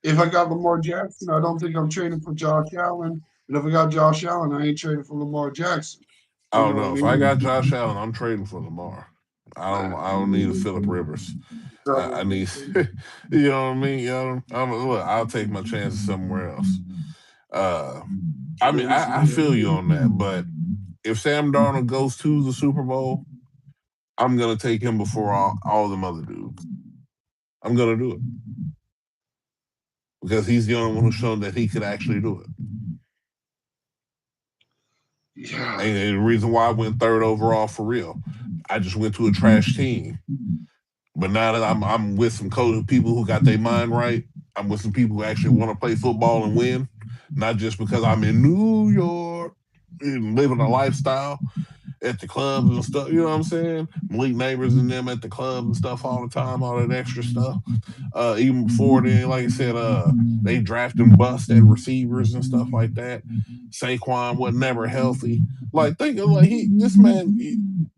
if I got Lamar Jackson, I don't think I'm trading for Josh Allen. And if I got Josh Allen, I ain't trading for Lamar Jackson. I You don't know what I know. If I mean? got Josh Allen, I'm trading for Lamar. I don't need a Philip Rivers. I So, need you know what I mean? Look, I'll take my chances somewhere else. Uh I mean I feel you on that, but if Sam Darnold goes to the Super Bowl, I'm gonna take him before all them other dudes. I'm gonna do it. Because he's the only one who's shown that he could actually do it. yeah. And the reason why I went third overall for real, I just went to a trash team. But now that I'm with some people who got their mind right, I'm with some people who actually want to play football and win, not just because I'm in New York and living a lifestyle at the clubs and stuff. You know what I'm saying? Malik neighbors and them at the clubs and stuff all the time, all that extra stuff. Even before then, like I said, they draft and bust at receivers and stuff like that. Saquon was never healthy. Like think of like this man.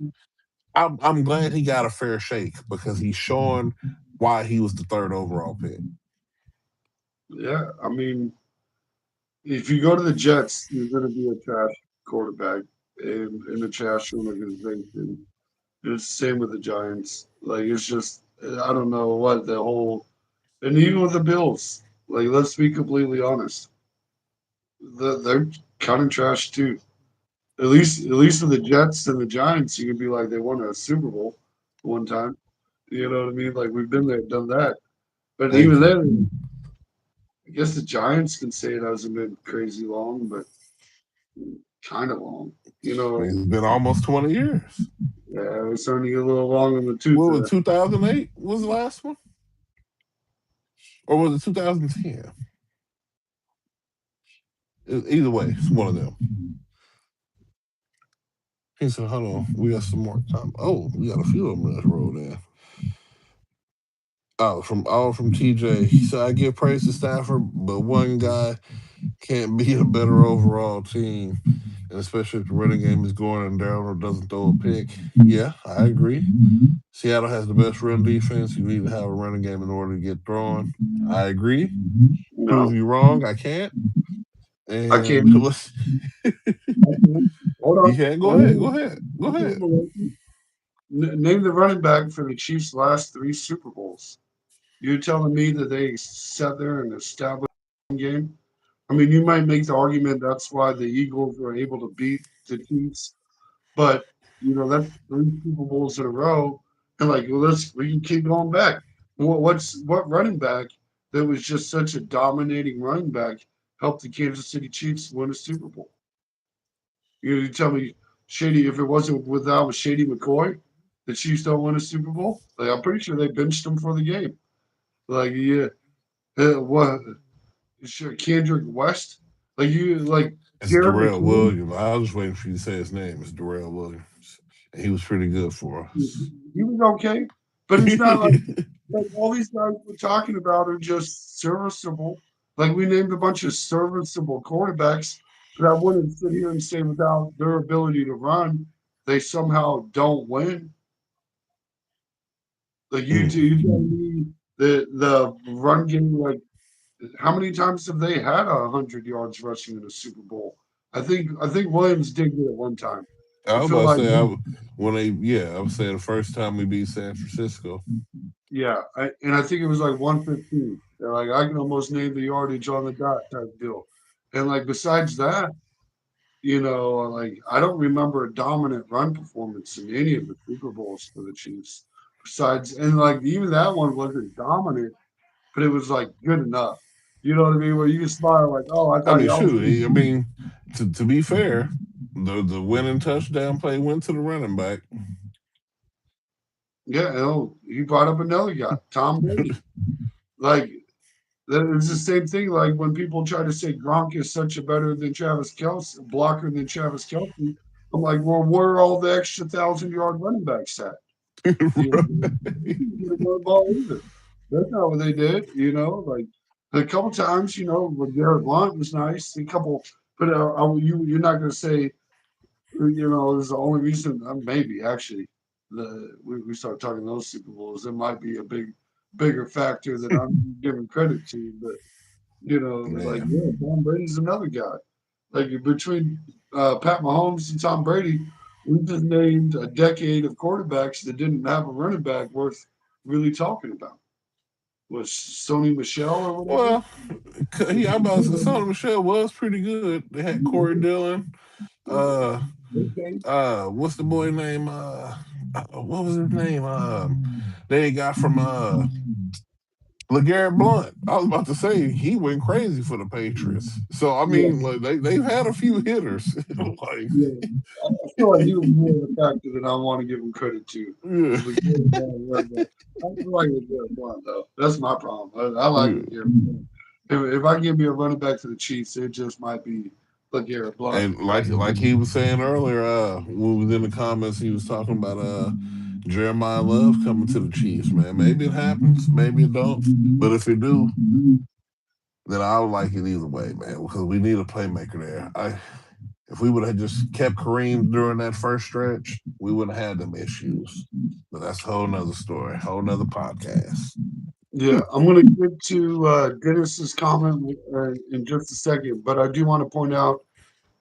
I'm glad he got a fair shake because he's showing why he was the third overall pick. Yeah. I mean, if you go to the Jets, you're going to be a trash quarterback in a trash organization. It's the same with the Giants. Like, it's just, I don't know what the whole, and even with the Bills, like, let's be completely honest. They're kind of trash too. At least with the Jets and the Giants, you can be like, they won a Super Bowl one time. You know what I mean? Like, we've been there, done that. But even Thank you. then, I guess the Giants can say it hasn't been crazy long, but kind of long. You know, It's been almost 20 years. yeah, it's starting to get a little long in the tooth What was there. 2008 was the last one? Or was it 2010? Either way, it's one of them. He said, hold on, we got some more time. Oh, we got a few of them. Let's roll in. From TJ. He said, I give praise to Stafford, but one guy can't be a better overall team. And especially if the running game is going and Darnold doesn't throw a pick. Yeah, I agree. Seattle has the best run defense. You need to have a running game in order to get thrown. I agree. Prove No, you wrong. I can't. I And can't. let's I can't. Hold you on. can't go Hold ahead. Go on. ahead. Go I ahead. can't. Name the running back for the Chiefs' last three Super Bowls. You're telling me that they sat there and established a game? I mean, you might make the argument that's why the Eagles were able to beat the Chiefs, but that's three Super Bowls in a row. And like, well, we can keep going back. What running back that was just such a dominating running back helped the Kansas City Chiefs win a Super Bowl? You tell me, Shady, if it wasn't without Shady McCoy, the Chiefs don't win a Super Bowl. Like I'm pretty sure they benched him for the game. Like yeah, what? Sure, Kendrick West. Like It's Jared Darrell McKinnon. Williams. I was waiting for you to say his name. It's Darrell Williams. And he was pretty good for us. He was okay, but it's not like all these guys we're talking about are just serviceable. Like we named a bunch of serviceable quarterbacks, but I wouldn't sit here and say without their ability to run, they somehow don't win. Like Mm. you tell me the run game, like how many times have they had 100 yards rushing in a Super Bowl? I think Williams did get it one time. I I was feel about to like say I would say the first time we beat San Francisco. yeah, and I think it was like 115. They're like I can almost name the yardage on the dot type deal. And like besides that, like I don't remember a dominant run performance in any of the Super Bowls for the Chiefs. Besides, and like even that one wasn't dominant, but it was like good enough. You know what I mean? Where you can smile like, oh, I I thought mean, y'all was shoot. I mean, to be fair, the winning touchdown play went to the running back. yeah. Oh, you brought up another guy, Tom Brady. Like it's the same thing. Like when people try to say Gronk is such a better than Travis Kelce blocker than Travis Kelce, I'm like, well, where are all the extra 1,000 yard running backs at? You know, they didn't get a ball either. That's not what they did. You know, like a couple times, you know, when Garrett Blunt was nice. A couple, but you're not going to say, you know, is the only reason. Maybe actually, we start talking those Super Bowls. It might be a bigger factor that I'm giving credit to, but you know, like Yeah. yeah, Tom Brady's another guy. Like between Pat Mahomes and Tom Brady, we just named a decade of quarterbacks that didn't have a running back worth really talking about. Was Sony Michelle or whatever? Well, I'm about to say Sonny Michelle was pretty good. They had Corey Dillon. Uh, Okay. what's the boy name? What was his name? They got from LeGarrette Blunt. I was about to say he went crazy for the Patriots. So I Yeah, mean, like, they've had a few hitters. Like, yeah. I feel like he was more of a factor than I want to give him credit to. yeah, Was LeGarrette Blount running back. I like LeGarrette Blount though. That's my problem. I like yeah. LeGarrette Blount. If I give me a running back to the Chiefs, it just might be LeGarrette Blount. And like he was saying earlier, when we was in the comments, he was talking about Jeremiah Love coming to the Chiefs. Man, maybe it happens, maybe it don't. But if it do, then I would like it either way, man, because we need a playmaker there. If we would have just kept Kareem during that first stretch, we wouldn't have had them issues. But that's a whole nother story, whole nother podcast. Yeah, I'm going to get to Dennis's comment in just a second, but I do want to point out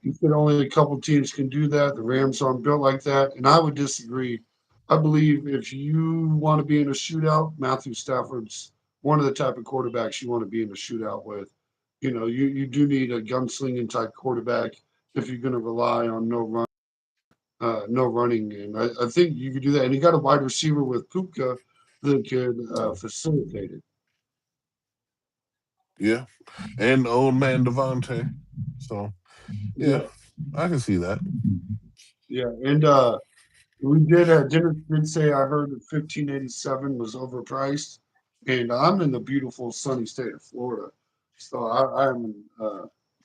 you said only a couple teams can do that. The Rams aren't built like that, and I would disagree. I believe if you want to be in a shootout, Matthew Stafford's one of the type of quarterbacks you want to be in a shootout with. You know, you do need a gunslinging type quarterback if you're going to rely on no running game. I think you could do that, and you got a wide receiver with Puka that could facilitate it. Yeah. And the old man Devontae. So, yeah, Yeah, I can see that. yeah, and we did. Dennis did say I heard that 1587 was overpriced, and I'm in the beautiful sunny state of Florida, so I haven't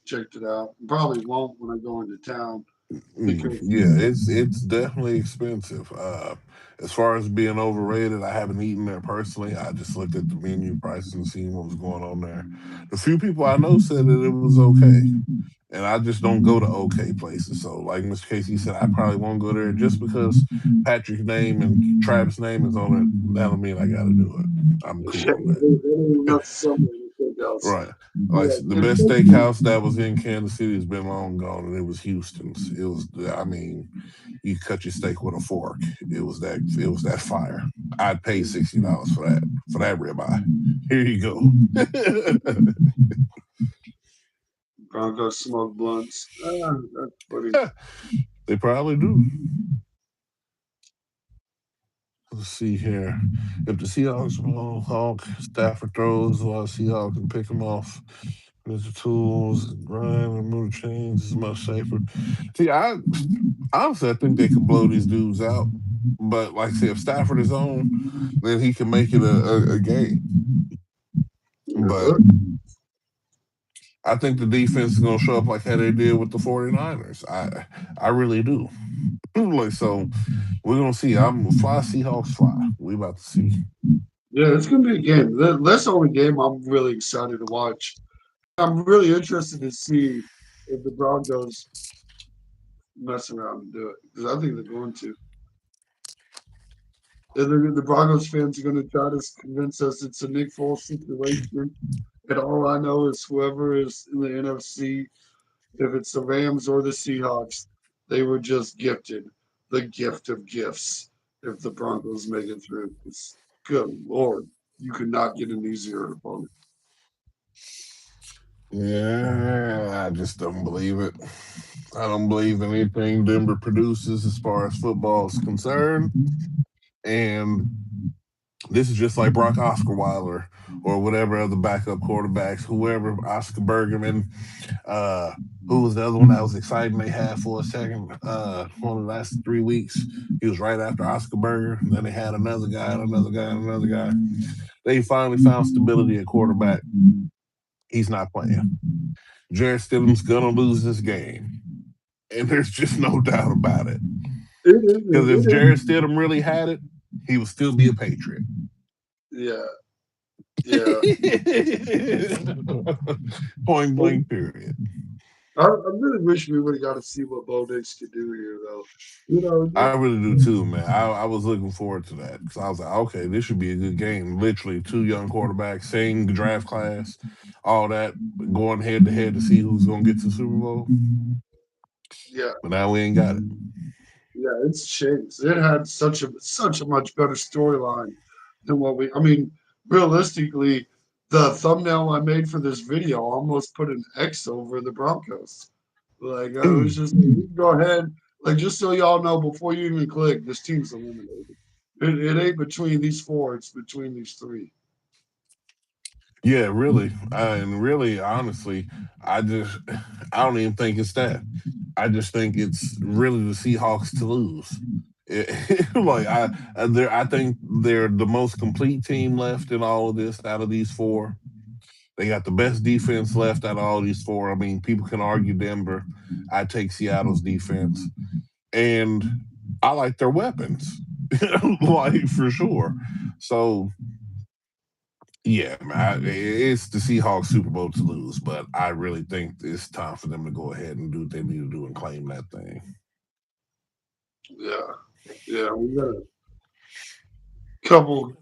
checked it out. Probably won't when I go into town because Yeah, it's definitely expensive. As far as being overrated, I haven't eaten there personally. I just looked at the menu prices and seen what was going on there. The few people I know said that it was okay, and I just don't go to okay places. So, like Mr. Casey said, I probably won't go there just because Patrick's name and Travis' name is on it. That don't mean I got to do it. I'm cool on that. that ain't enough summer anything else. Right. Like Yeah, the and best steakhouse that was in Kansas City has been long gone, and it was Houston's. It was, I mean, you cut your steak with a fork. It was that fire. I'd pay $60 for that ribeye. Here you go. Broncos smoke blunts. That's funny. They probably do. Let's see here. If the Seahawks ball hawk, Stafford throws while Seahawks can pick them off. Mr. Tools, grind and move chains is much safer. See, I honestly I think they could blow these dudes out. But like I said, if Stafford is on, then he can make it a game. But Yeah, I think the defense is gonna show up like how they did with the 49ers. I really do. Like so we're gonna see. I'm fly Seahawks fly. We about to see. yeah, it's gonna be a game. That's the only game I'm really excited to watch. I'm really interested to see if the Broncos mess around and do it because I think they're going to. The Broncos fans are going to try to convince us it's a Nick Foles situation. And all I know is whoever is in the NFC, if it's the Rams or the Seahawks, they were just gifted the gift of gifts if the Broncos make it through. It's good Lord. You could not get an easier opponent. Yeah, I just don't believe it. I don't believe anything Denver produces as far as football is concerned. And This is just like Brock Oscarweiler or whatever other backup quarterbacks, whoever, Oscar Bergerman, uh, who was the other one that was exciting they had for a second, one of the last 3 weeks. He was right after Oscar Berger. Then they had another guy, and another guy, and another guy. They finally found stability at quarterback. He's not playing. Jared Stidham's gonna lose this game. And there's just no doubt about it. It is. Because if It Jared is. Stidham really had it, he would still be a Patriot. Yeah. Yeah. Point blank, period. I really wish we would have got to see what Bo Nix could do here, though. You know, I really do too, man. I was looking forward to that because I was like, okay, this should be a good game. Literally, two young quarterbacks, same draft class, all that, going head to head to see who's going to get to the Super Bowl. yeah, But now we ain't got it. yeah, it's changed. It had such a much better storyline than what we. I mean, realistically, the thumbnail I made for this video almost put an X over the Broncos. Like I was just go ahead, like just so y'all know before you even click, this team's eliminated. It ain't between these four; it's between these three. Yeah, really. And really, honestly, I just, I don't even think it's that. I just think it's really the Seahawks to lose. Like I think they're the most complete team left in all of this out of these four. They got the best defense left out of all these four. I mean, people can argue Denver. I take Seattle's defense, and I like their weapons, like for sure. So yeah, man, it's the Seahawks Super Bowl to lose, but I really think it's time for them to go ahead and do what they need to do and claim that thing. Yeah, yeah, we got a couple.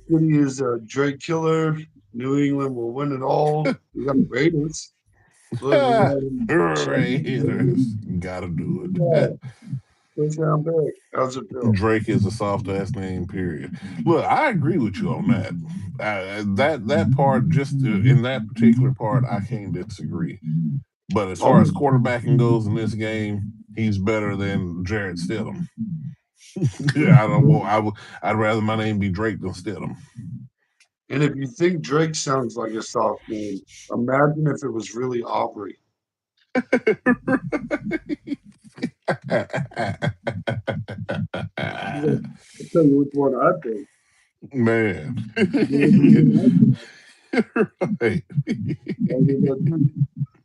City is a Drake killer. New England will win it all. We got the Raiders. Look, we got Raiders gotta do yeah, it. first round pick. How's it feel? Drake is a soft ass name. Period. Look, I agree with you on that. That part, just in that particular part, I can't disagree. But as far Oh, as quarterbacking goes in this game, he's better than Jared Stidham. Yeah, I don't want. I'd rather my name be Drake than Stidham. and if you think Drake sounds like a soft name, imagine if it was really Aubrey. I'll tell you which one I think. Man. Right.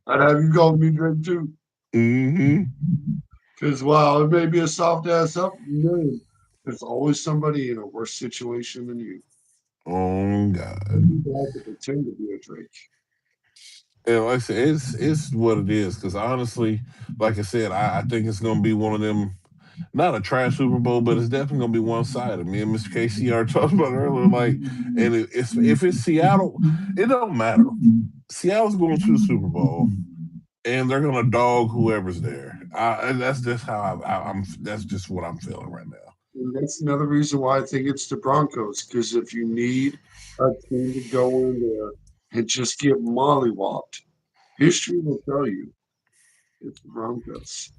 I'd have you call me Drake too. Hmm. Because while it may be a soft ass up name, there's always somebody in a worse situation than you. Oh Some God. people have to pretend to be a Drake. And like I said, it's what it is. Because honestly, like I said, I think it's gonna be one of them. Not a trash Super Bowl, but it's definitely gonna be one sided. Me and Mr. KCR talked about it earlier. Like, and it's if it's Seattle, it don't matter. Seattle's going to the Super Bowl, and they're gonna dog whoever's there. And that's just how I'm. That's just what I'm feeling right now. And that's another reason why I think it's the Broncos. Because if you need a team to go in there and just get mollywopped, history will tell you it's the Broncos.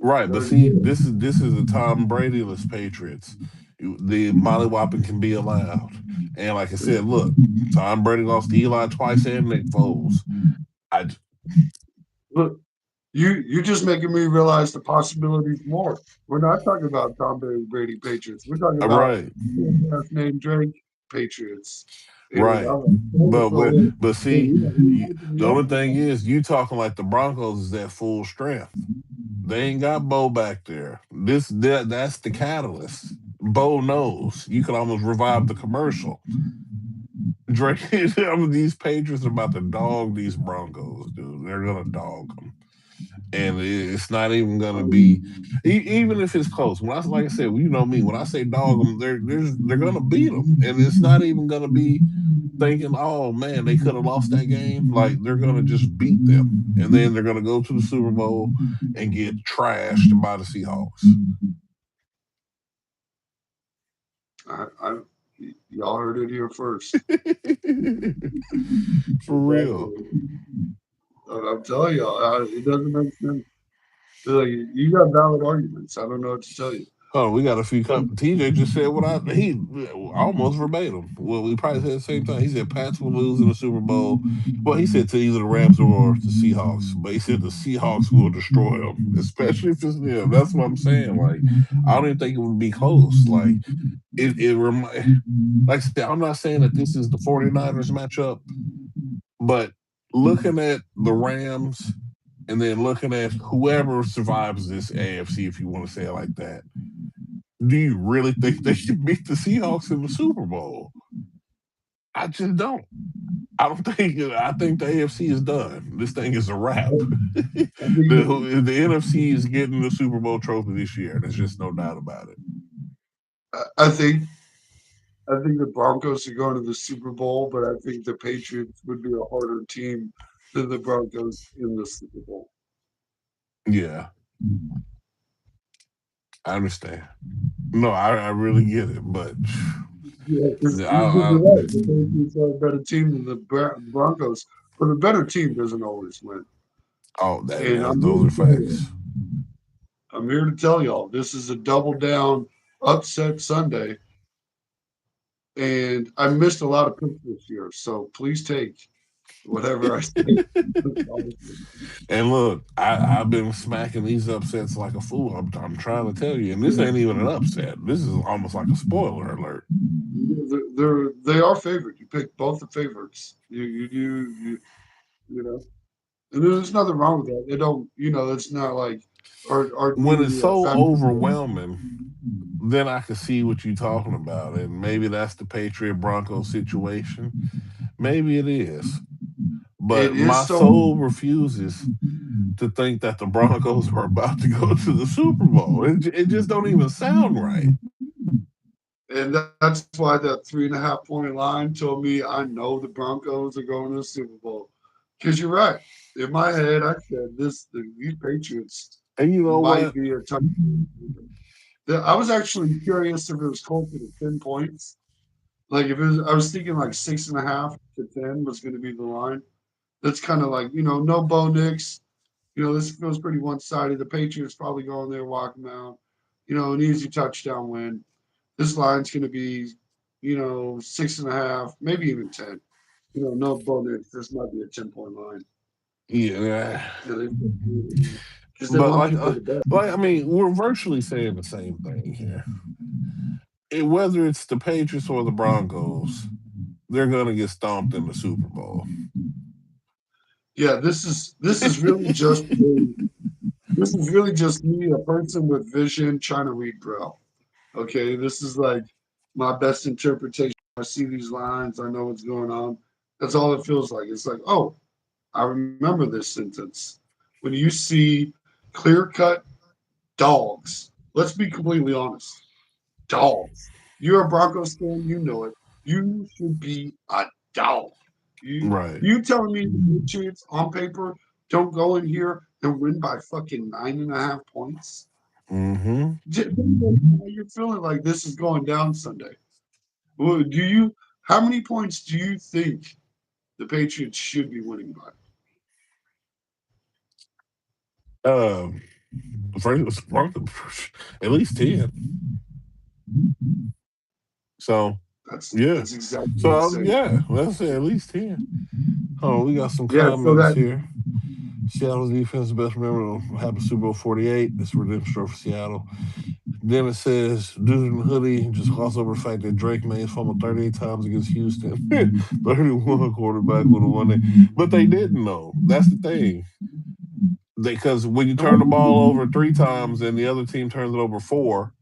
Right, but They're see, good. this is the Tom Brady-less Patriots. The mollywhopping can be allowed, and like I said, look, Tom Brady lost to Eli twice and Nick Foles. I Look, you just making me realize the possibilities more. We're not talking about Tom Brady Patriots. We're talking about right, last name Drake Patriots. And right. I'm like, oh, But so but see, we might be the up only there. thing is, you talking like the Broncos is at full strength. They ain't got Bo back there. That's the catalyst. Bo knows you can almost revive the commercial. Drake, these Patriots are about to dog these Broncos, dude. They're gonna dog them, and it's not even gonna be, even if it's close. When I like I said, well, you know me. When I say dog them, they're gonna beat them, and it's not even gonna be thinking, oh man, they could have lost that game. Like they're gonna just beat them, and then they're gonna go to the Super Bowl and get trashed by the Seahawks. I, y'all heard it here first. For real. I'm telling y'all, it doesn't make sense. Like, you got valid arguments. I don't know what to tell you. Oh, we got a few. TJ just said what he almost verbatim. Well, we probably said the same time. He said Pats will lose in the Super Bowl. Well, he said to either the Rams or the Seahawks, but he said the Seahawks will destroy them, especially if it's them. That's what I'm saying. Like, I don't even think it would be close. Like, like I said, I'm not saying that this is the 49ers matchup, but looking at the Rams and then looking at whoever survives this AFC, if you want to say it like that, do you really think they should beat the Seahawks in the Super Bowl? I just don't. I don't think. I think the AFC is done. This thing is a wrap. I mean, The NFC is getting the Super Bowl trophy this year. There's just no doubt about it. I think the Broncos are going to the Super Bowl, but I think the Patriots would be a harder team than the Broncos in the Super Bowl. Yeah, I understand. No, I really get it, but Yeah, because you're I, right. The Patriots are a better team than the Broncos, but a better team doesn't always win. oh, And those are facts. I'm here to tell y'all, this is a double down upset Sunday, and I missed a lot of picks this year. So please take whatever I say. And look, I've been smacking these upsets like a fool. I'm trying to tell you, and this ain't even an upset. This is almost like a spoiler alert. They are favored. You pick both the favorites. You know, and there's nothing wrong with that. They don't, it's not like our When it's duty so offensively. overwhelming, then I can see what you're talking about, and maybe that's the Patriot Broncos situation. Maybe it is, It but is my so, soul refuses to think that the Broncos are about to go to the Super Bowl. It just don't even sound right. and that's why that 3.5 point line told me I know the Broncos are going to the Super Bowl. Because you're right. In my head, I said these Patriots And you know might what? be a touch. I was actually curious if it was closer to 10 points. Like if it was, I was thinking like 6.5 to 10 was going to be the line. That's kind of like no Bo Nix. This feels pretty one sided. The Patriots probably going there, walk them out. An easy touchdown win. This line's going to be 6.5, maybe even 10. No Bo Nix. This might be a 10 point line. Yeah, Because they but want people to bet. I mean, we're virtually saying the same thing here. Whether it's the Patriots or the Broncos, they're gonna get stomped in the Super Bowl. Yeah, this is really just me, a person with vision, trying to read Braille. Okay, this is like my best interpretation. I see these lines, I know what's going on. That's all it feels like. It's like, oh, I remember this sentence. When you see clear cut dogs, let's be completely honest. Dogs. You're a Broncos fan, you know it. You should be a dog. You Right. you telling me the Patriots on paper don't go in here and win by fucking 9.5 points? Mm-hmm. You're feeling like this is going down Sunday. Well, how many points do you think the Patriots should be winning by? Um, first Broncos, at least 10. So yeah. That's exactly what I'm So saying. yeah, let's say at least 10. Oh, we got some Yeah, so comments that here. Seattle's defense best remember happened Super Bowl 48. That's redemption story for Seattle. Then it says, dude in the hoodie just gloss over the fact that Drake made his fumble 38 times against Houston. 31 quarterback with a 1 day. But they didn't know. That's the thing. Because when you turn the ball over 3 times and the other team turns it over 4,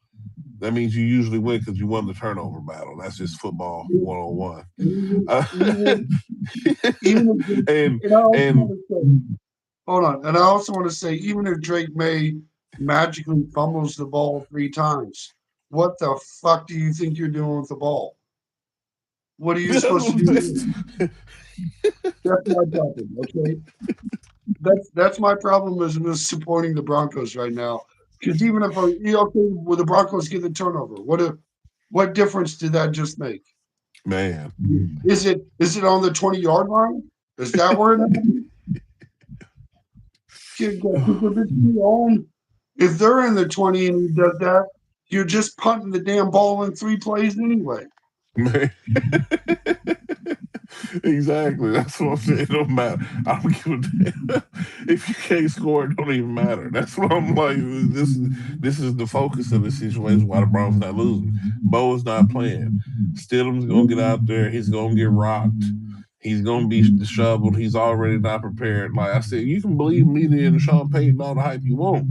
that means you usually win because you won the turnover battle. That's just football 101. even, even if, and and I also and want to say, hold on, and I also want to say, even if Drake May magically fumbles the ball 3 times, what the fuck do you think you're doing with the ball? What are you supposed to do? That's my problem. Okay, that's my problem is with supporting the Broncos right now. Because even if will the Broncos get the turnover? What difference did that just make? man. Is it on the 20-yard line? Is that where it happened? If they're in the 20 and he does that, You're just punting the damn ball in 3 plays anyway. Man. Exactly. That's what I'm saying. It don't matter. I don't give a damn. If you can't score, it don't even matter. That's what I'm like. This is the focus of the situation. Why the Broncos not losing? Bo is not playing. Stidham's gonna get out there. He's gonna get rocked. He's gonna be disheveled. He's already not prepared. Like I said, you can believe media and Sean Payton all the hype you want.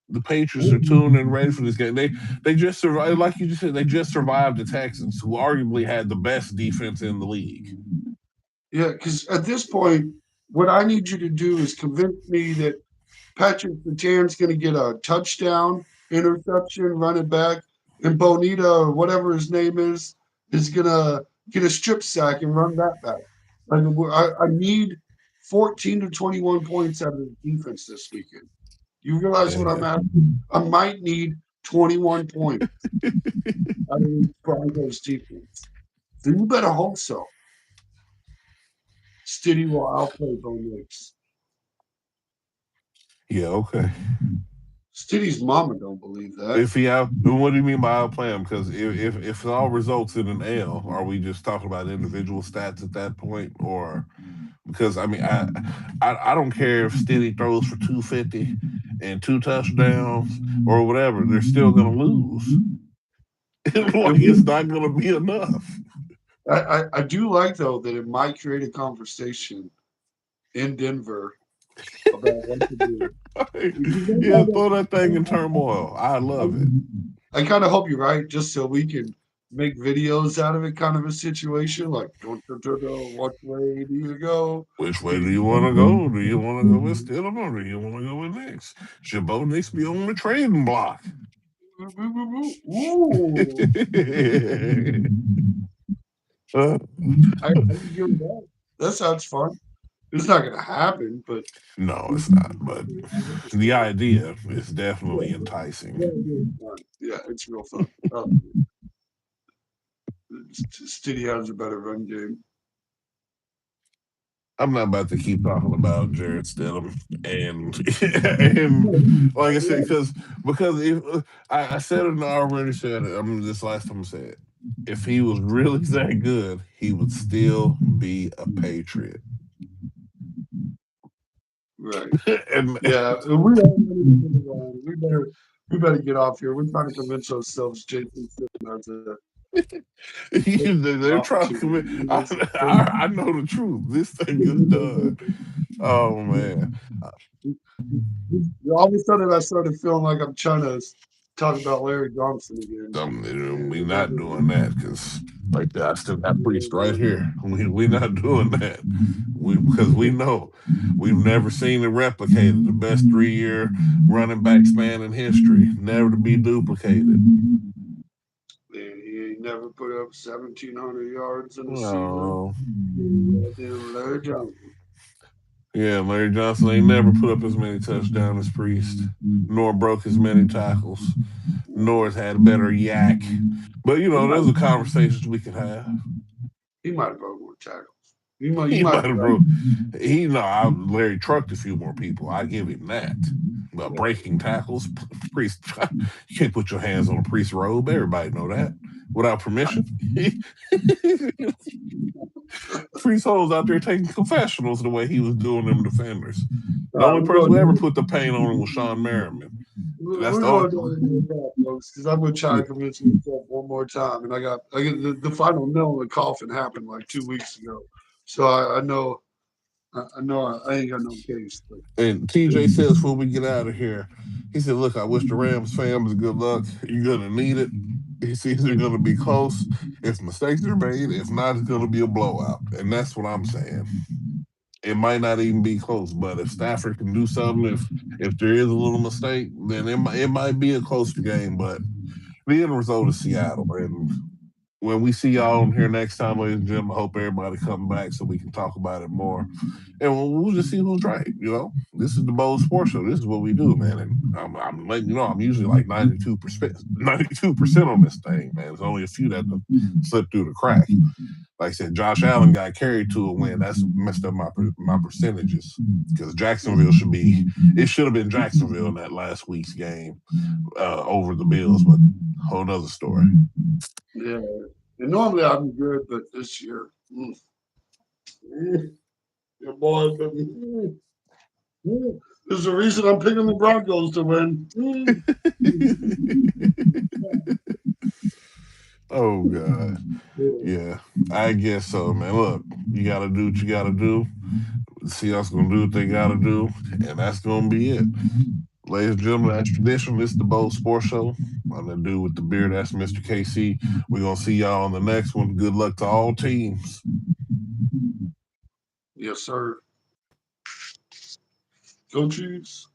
The Patriots are tuned and ready for this game. They just survived, like you just said, they just survived the Texans, who arguably had the best defense in the league. Yeah, because at this point, what I need you to do is convince me that Patrick Surtain's going to get a touchdown, interception, run it back, and Bonita or whatever his name is going to get a strip sack and run that back. Like I need 14 to 21 points out of the defense this weekend. You realize what I'm Yeah. asking? I might need 21 points out of the Broncos defense. So you better hope so. Stiddy will outplay Bo Nix. Yeah, okay. Stiddy's mama don't believe that. If he out, what do you mean by outplay him? Because if it all results in an L, are we just talking about individual stats at that point, or because I mean I don't care if Stiddy throws for 250 and 2 touchdowns or whatever, they're still gonna lose. Like it's not gonna be enough. I do like though that it might create a conversation in Denver about what to do. Yeah, throw that thing in turmoil. I love it. I kind of hope you're right, just so we can make videos out of it, kind of a situation like, what way do you go? Which way do you want to go? Do you want to go with Stidham or do you want to go with Nix? Should Bo Nix be on the trading block? Ooh. I give that. That sounds fun. It's not going to happen, but no, it's not. But the idea is definitely enticing. Yeah, it's real fun. Stiddy has a better run game. I'm not about to keep talking about Jared Stidham and like I said, because if I said it and I already said it. I mean, this last time I said it. If he was really that good, he would still be a Patriot. Right. And Yeah, we better get off here. We're trying to convince ourselves Jason has a they're trying to commit. I know the truth. This thing is done. Oh man. All of a sudden, I started feeling like I'm trying to talk about Larry Johnson again. We not doing that because like that. I still got Priest right here. We not doing that. Because we know we've never seen it replicated. The best 3-year running back span in history, never to be duplicated. And he never put up 1,700 yards in a season. Larry Johnson. Yeah, Larry Johnson ain't never put up as many touchdowns as Priest, nor broke as many tackles, nor has had a better yak. But those are conversations we can have. He might have broke more tackles. He might have broke. Larry trucked a few more people. I give him that. But breaking tackles, Priest, you can't put your hands on a Priest robe. Everybody know that without permission. Priest Hole's out there taking confessionals the way he was doing them defenders. The only person who ever put the paint on him was Sean Merriman. That's the only folks, because I'm going to try to convince myself one more time. And I got the final nail in the coffin happened like 2 weeks ago. So I know I ain't got no case. But. And TJ says before we get out of here, he said, "Look, I wish the Rams fans good luck. You're gonna need it. He sees they're gonna be close. If mistakes are made, if not, it's gonna be a blowout." And that's what I'm saying. It might not even be close, but if Stafford can do something, if there is a little mistake, then it might be a close game. But the end result is Seattle. And when we see y'all on here next time, ladies and gentlemen, I hope everybody come back so we can talk about it more. And we'll just see who's right. This is the Bold Sports Show. This is what we do, man. And I'm letting you know, I'm usually like 92% on this thing, man. There's only a few that slip through the crack. like I said, Josh Allen got carried to a win. That's messed up my percentages because Jacksonville should have been Jacksonville in that last week's game over the Bills, but whole other story. Yeah. And normally I'm good, but this year, your boy. There's a reason I'm picking the Broncos to win. Oh God, yeah, I guess so, man. Look, you got to do what you got to do. The Seahawks gonna do what they got to do, and that's gonna be it. Ladies and gentlemen, that's tradition. This is the Bold Sports Show. I'm the dude with the beard. That's Mr. KC. We're gonna see y'all on the next one. Good luck to all teams. Yes, sir. Go Chiefs.